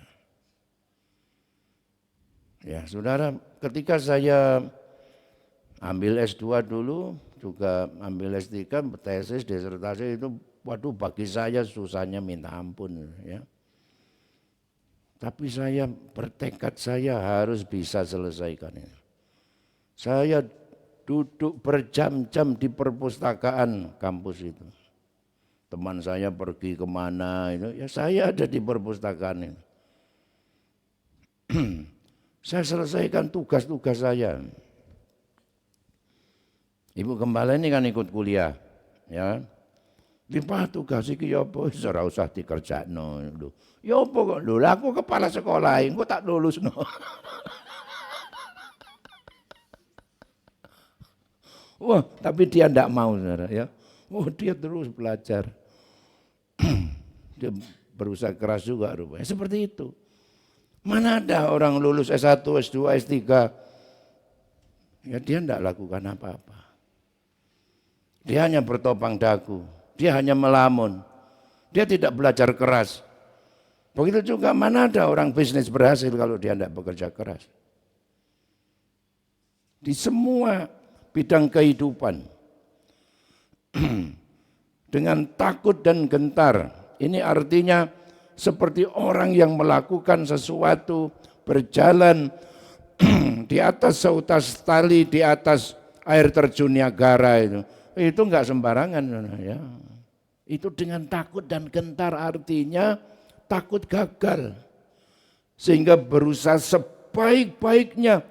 Ya, saudara, ketika saya ambil S2 dulu, juga ambil S3, tesis, disertasi itu, waduh, bagi saya susahnya minta ampun, ya. Tapi saya bertekad saya harus bisa selesaikan ini. Saya duduk berjam-jam di perpustakaan kampus itu. Teman saya pergi kemana itu, ya saya ada di perpustakaan itu. Saya selesaikan tugas-tugas saya. Ibu Gembala ini kan ikut kuliah, ya. Limpah tugas iki ya apa wis ora usah dikerjakno lho. Ya apa kok lho, aku kepala sekolah engko tak lulusno. Wah, tapi dia tidak mau, saudara ya. Oh, dia terus belajar. Dia berusaha keras juga rupanya. Seperti itu. Mana ada orang lulus S1, S2, S3, ya dia tidak lakukan apa-apa. Dia hanya bertopang dagu, dia hanya melamun, dia tidak belajar keras. Begitu juga mana ada orang bisnis berhasil kalau dia tidak bekerja keras. Di semua bidang kehidupan, dengan takut dan gentar, ini artinya seperti orang yang melakukan sesuatu, berjalan di atas seutas tali, di atas air terjun Niagara itu enggak sembarangan ya. Itu dengan takut dan gentar artinya takut gagal. Sehingga berusaha sebaik-baiknya.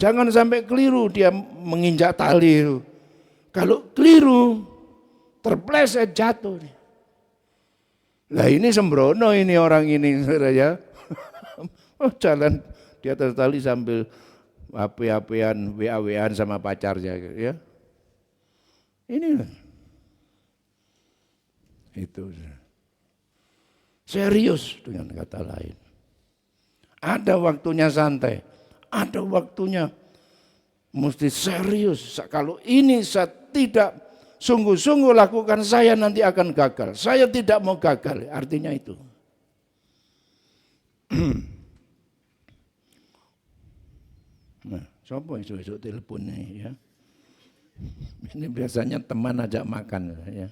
Jangan sampai keliru dia menginjak tali itu. Kalau keliru terpleset jatuh. Lah ini sembrono ini orang ini saudara ya. Oh, jalan di atas tali sambil HP-HPan, WA-WAan sama pacarnya ya. Ini itu serius dengan kata lain. Ada waktunya santai, ada waktunya mesti serius. Kalau ini saya tidak sungguh-sungguh lakukan, saya nanti akan gagal. Saya tidak mau gagal, artinya itu. Nah, siapa esok-esok telepon nih ya? Ini biasanya teman ajak makan ya.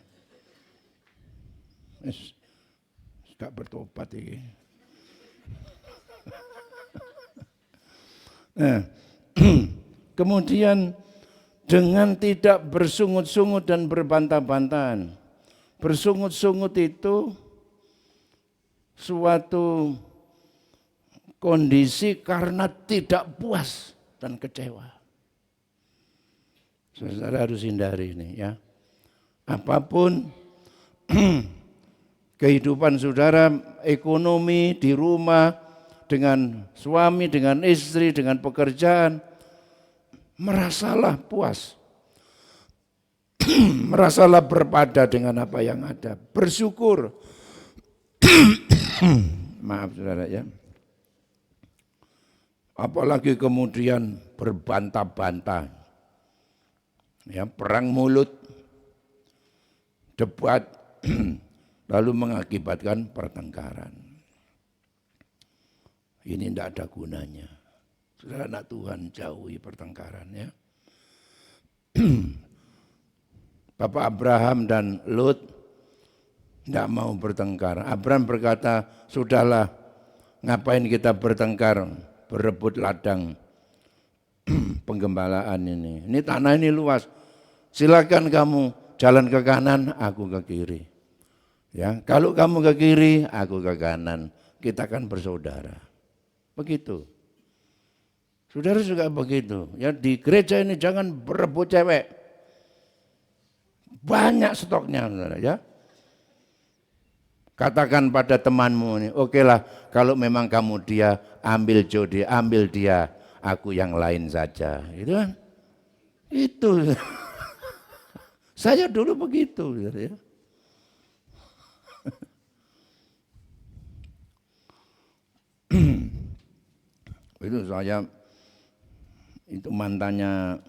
Gak bertobat ini. Nah, kemudian dengan tidak bersungut-sungut dan berbantah-bantahan. Bersungut-sungut itu suatu kondisi karena tidak puas dan kecewa. Saudara harus hindari ini ya. Apapun kehidupan saudara, ekonomi di rumah, dengan suami, dengan istri, dengan pekerjaan, merasalah puas. Merasalah berpada dengan apa yang ada. Bersyukur. Maaf saudara ya. Apalagi kemudian berbantah-bantah. Ya, perang mulut, debat, lalu mengakibatkan pertengkaran. Ini tidak ada gunanya. Saudara anak Tuhan, jauhi pertengkaran ya. Bapak Abraham dan Lot tidak mau bertengkar. Abraham berkata, sudahlah, ngapain kita bertengkar, berebut ladang penggembalaan ini. Ini tanah ini luas. Silakan kamu jalan ke kanan, aku ke kiri. Ya, kalau kamu ke kiri, aku ke kanan. Kita kan bersaudara. Begitu. Saudara juga begitu. Ya, di gereja ini jangan berebut cewek. Banyak stoknya, saudara ya. Katakan pada temanmu ini, okelah kalau memang kamu dia, ambil Jody, ambil dia, aku yang lain saja. Itu kan? Itu. Saya dulu begitu, saudara ya. Itu saya, itu mantannya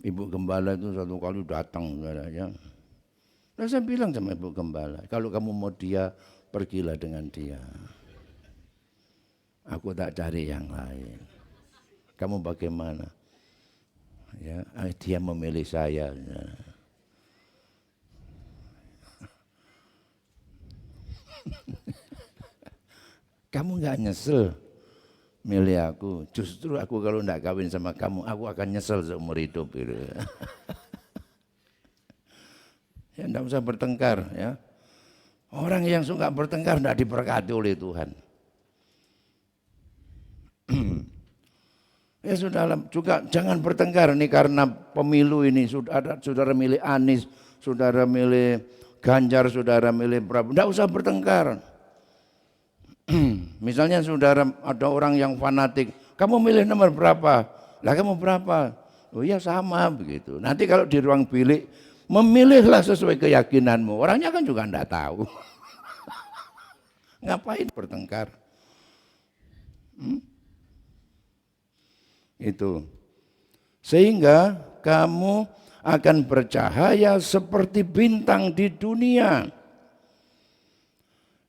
Ibu Gembala itu satu kali datang saudara ya. Nah, saya bilang sama Ibu Gembala, kalau kamu mau dia, pergilah dengan dia. Aku tak cari yang lain. Kamu bagaimana? Ya, dia memilih saya. Ya. Kamu nggak nyesel milih aku, justru aku kalau enggak kawin sama kamu, aku akan nyesel seumur hidup gitu. Ya enggak usah bertengkar ya. Orang yang suka bertengkar enggak diberkati oleh Tuhan. Ya sudah, juga jangan bertengkar nih karena pemilu ini, saudara milih Anies, saudara milih Ganjar, saudara milih Prabowo, enggak usah bertengkar. Misalnya saudara ada orang yang fanatik, kamu milih nomor berapa? Lah kamu berapa? Oh iya sama begitu. Nanti kalau di ruang bilik, memilihlah sesuai keyakinanmu. Orangnya kan juga enggak tahu. Ngapain bertengkar? Itu. Sehingga kamu akan bercahaya seperti bintang di dunia.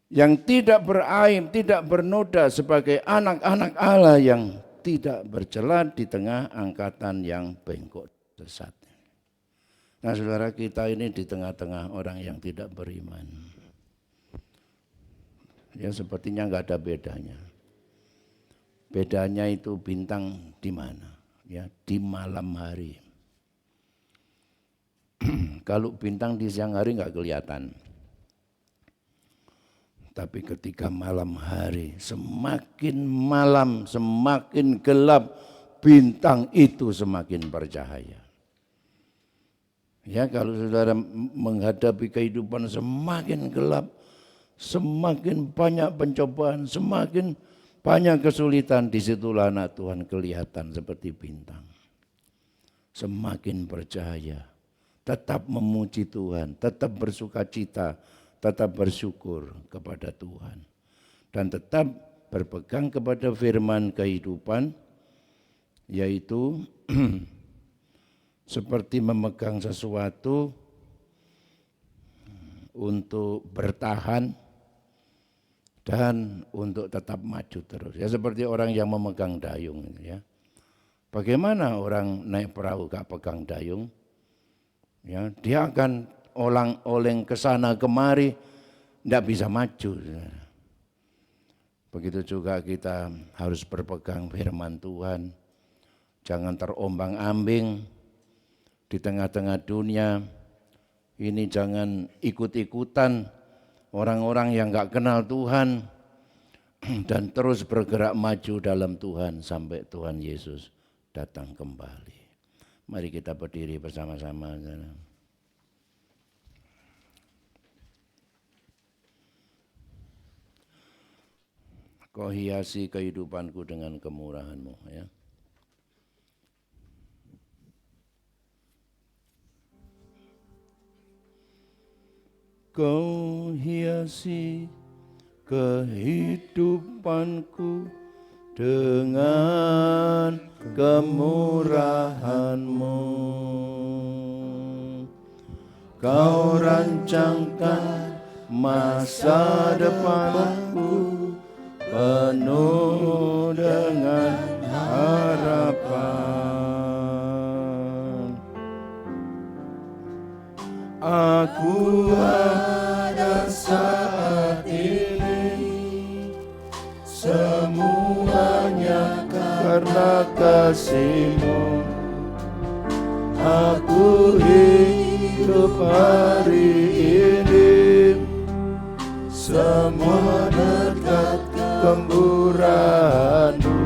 Yang tidak beraib, tidak bernoda sebagai anak-anak Allah yang tidak bercela di tengah angkatan yang bengkok sesat. Nah saudara, kita ini di tengah-tengah orang yang tidak beriman. Ya sepertinya enggak ada bedanya. Bedanya itu bintang di mana? Ya, di malam hari. Kalau bintang di siang hari enggak kelihatan. Tapi ketika malam hari, semakin malam, semakin gelap, bintang itu semakin bercahaya. Ya, kalau saudara menghadapi kehidupan semakin gelap, semakin banyak pencobaan, semakin banyak kesulitan, disitulah anak Tuhan kelihatan seperti bintang. Semakin bercahaya, tetap memuji Tuhan, tetap bersukacita, tetap bersyukur kepada Tuhan. Dan tetap berpegang kepada firman kehidupan, yaitu seperti memegang sesuatu untuk bertahan dan untuk tetap maju terus. Ya seperti orang yang memegang dayung, ya. Bagaimana orang naik perahu gak pegang dayung? Ya, dia akan olang-oleng ke sana kemari, tidak bisa maju. Begitu juga kita harus berpegang firman Tuhan. Jangan terombang-ambing di tengah-tengah dunia. Ini jangan ikut-ikutan orang-orang yang gak kenal Tuhan. Dan terus bergerak maju dalam Tuhan sampai Tuhan Yesus datang kembali. Mari kita berdiri bersama-sama. Kau hiasi kehidupanku dengan kemurahan-Mu, ya. Kau hiasi kehidupanku dengan kemurahan-Mu. Kau rancangkan masa depanku penuh dengan harapan. Aku ada saat ini, semuanya karena kasih-Mu. Aku hidup hari ini, semua dekat kemurahan-Mu.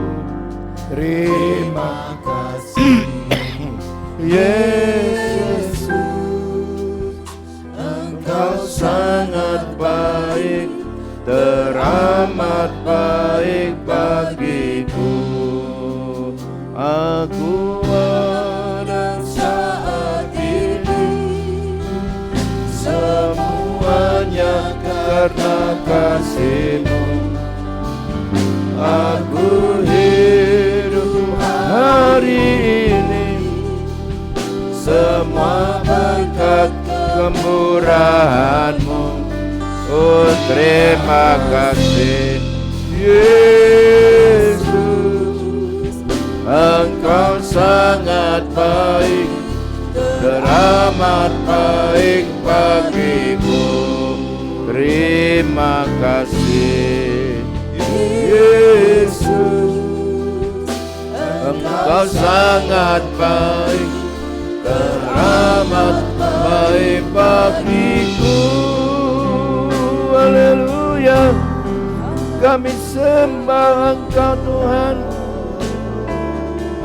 Terima kasih Yesus, Engkau sangat baik, teramat baik bagiku. Aku ada saat ini, semuanya karena kasih-Mu. Aku hidup hari ini, semua berkat kemurahan-Mu. Oh terima kasih Yesus, Engkau sangat baik, teramat baik bagiku. Terima kasih Yesus, Engkau sangat baik, teramat baik bagiku. Haleluya, kami sembah Engkau Tuhan,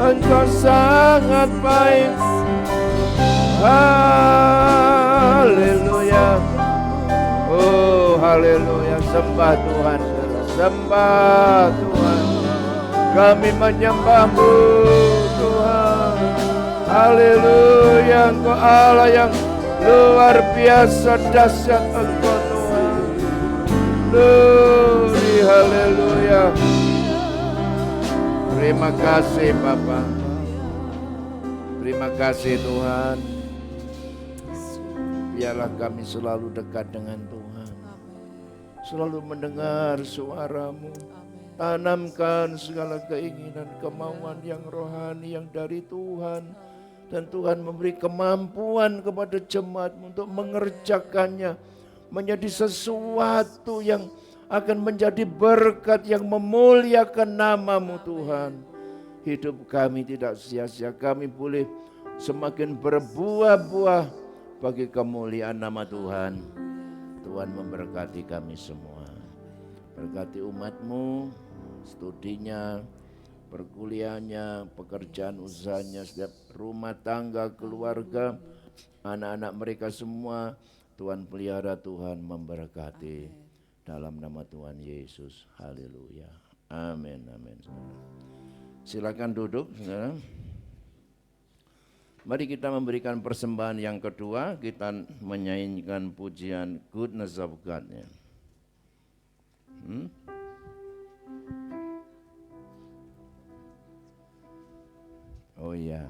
Engkau sangat baik. Haleluya, oh haleluya, sembah Tuhan, sembah Tuhan. Kami menyembah-Mu Tuhan. Haleluya, Engkau Allah yang luar biasa dahsyat Engkau Tuhan. Glory, haleluya. Terima kasih Bapa. Terima kasih Tuhan. Biarlah kami selalu dekat dengan Tuhan. Selalu mendengar suara-Mu. Tanamkan segala keinginan, kemauan yang rohani yang dari Tuhan. Dan Tuhan memberi kemampuan kepada jemaat-Mu untuk mengerjakannya menjadi sesuatu yang akan menjadi berkat yang memuliakan nama-Mu Tuhan. Hidup kami tidak sia-sia, kami boleh semakin berbuah-buah bagi kemuliaan nama Tuhan. Tuhan memberkati kami semua. Berkati umat-Mu, studinya, perkuliahannya, pekerjaan usahanya, setiap rumah tangga, keluarga, anak-anak mereka semua. Tuhan pelihara, Tuhan memberkati. Dalam nama Tuhan Yesus. Haleluya. Amin, amin. Silakan duduk, saudara. Mari kita memberikan persembahan yang kedua. Kita menyanyikan pujian Goodness of God. Ya. Oh iya,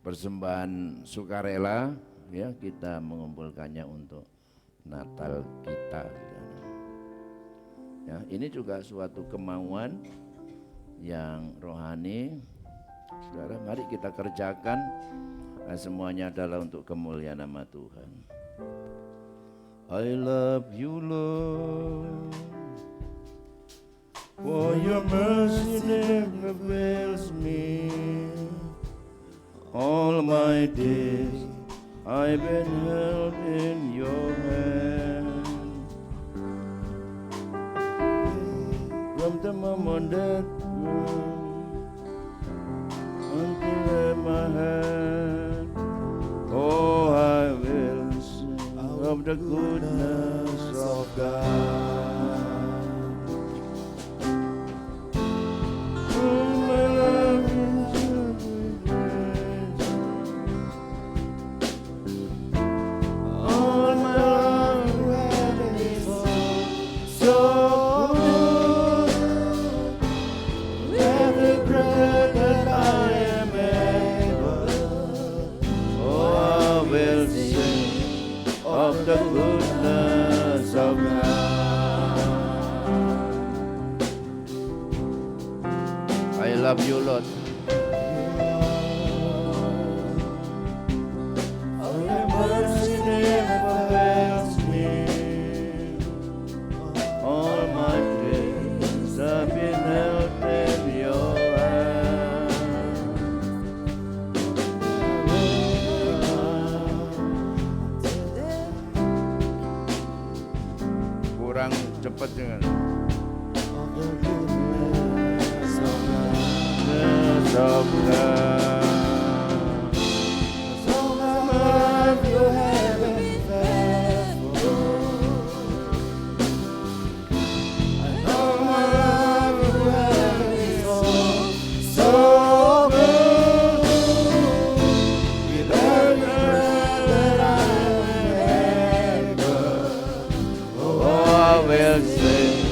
persembahan sukarela ya, kita mengumpulkannya untuk Natal kita. Ya, ini juga suatu kemauan yang rohani. Saudara, mari kita kerjakan. Nah, semuanya adalah untuk kemuliaan nama Tuhan. I love you, Lord, for your mercy never fails me. All my days I've been held in your hand. From the moment that until my hand, oh, I will sing of the goodness of God. Oh, my love is every grace. All my love is so good. Every breath that I am able, oh, I will sing of the goodness of God. I love you, Lord. Your mercy never fails me. All my days I've been held in your hand. Kurang cepat dengan of God. So my love, you haven't been faithful. I know my love, you haven't been so good. With every breath that I am able, oh, I will sing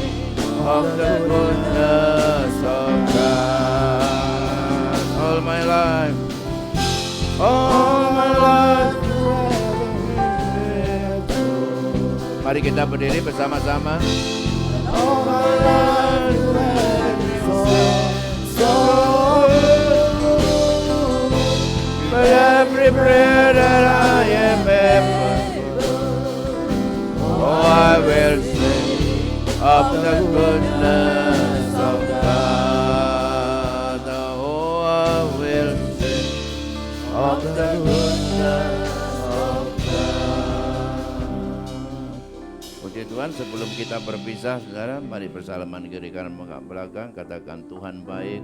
of the goodness of God. All my life, mari kita berdiri bersama-sama. All my life you have been so good. But every breath that I am able, oh, I will sing of the goodness of God. Oh, I will sing of the goodness of God. Puji Tuhan, sebelum kita berpisah, saudara, mari bersalaman kiri kanan menghadap belakang, katakan Tuhan baik,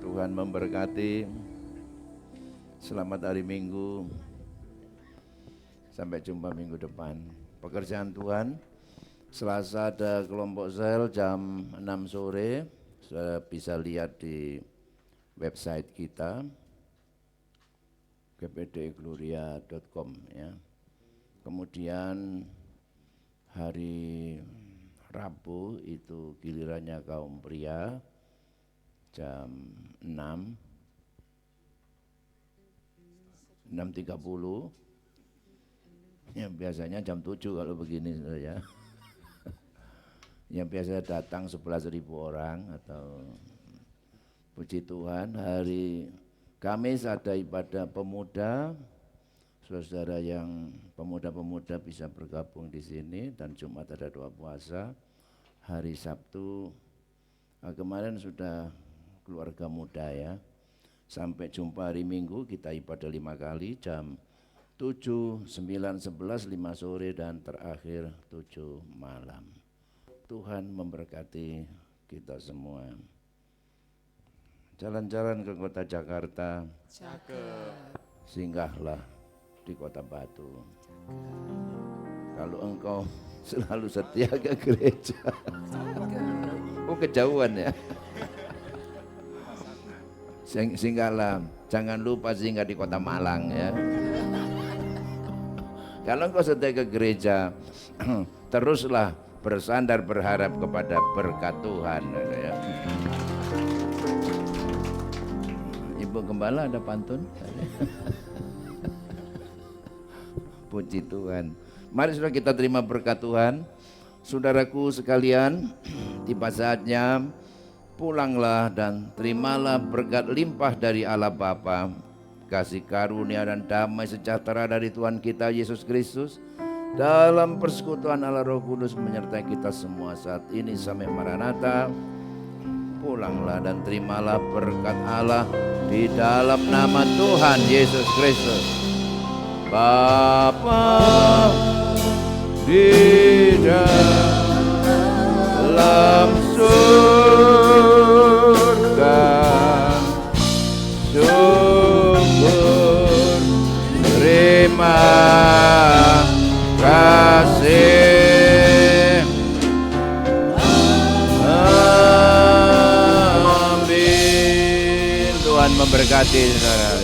Tuhan memberkati. Selamat hari Minggu. Sampai jumpa minggu depan. Pekerjaan Tuhan, Selasa ada kelompok sel jam 6 sore. Saudara bisa lihat di website kita gpdgloria.com ya. Kemudian hari Rabu itu gilirannya kaum pria jam 6.30 ya, biasanya jam 7 kalau begini ya. Yang biasa datang 11.000 orang atau puji Tuhan. Hari Kamis ada ibadah pemuda, saudara yang pemuda-pemuda bisa bergabung di sini, dan Jumat ada doa puasa. Hari Sabtu kemarin sudah keluarga muda ya. Sampai jumpa hari Minggu kita ibadah 5 kali, jam 7, 9, 11, 5 sore dan terakhir 7 malam. Tuhan memberkati kita semua. Jalan-jalan ke kota Jakarta, singgahlah di kota Batu. Kalau engkau selalu setia ke gereja, oh kejauhan ya. Singgahlah, jangan lupa singgah di kota Malang ya. Kalau engkau setia ke gereja, teruslah bersandar berharap kepada berkat Tuhan ya. Ibu Gembala ada pantun? Puji Tuhan. Mari saudara kita terima berkat Tuhan. Saudaraku sekalian, tiba saatnya pulanglah dan terimalah berkat limpah dari Allah Bapa, kasih karunia dan damai sejahtera dari Tuhan kita Yesus Kristus, dalam persekutuan Allah Roh Kudus menyertai kita semua saat ini sampai Maranatha. Pulanglah dan terimalah berkat Allah di dalam nama Tuhan Yesus Kristus. Bapa di dalam surga, syukur terima kasih. Amin. Tuhan memberkati saudara.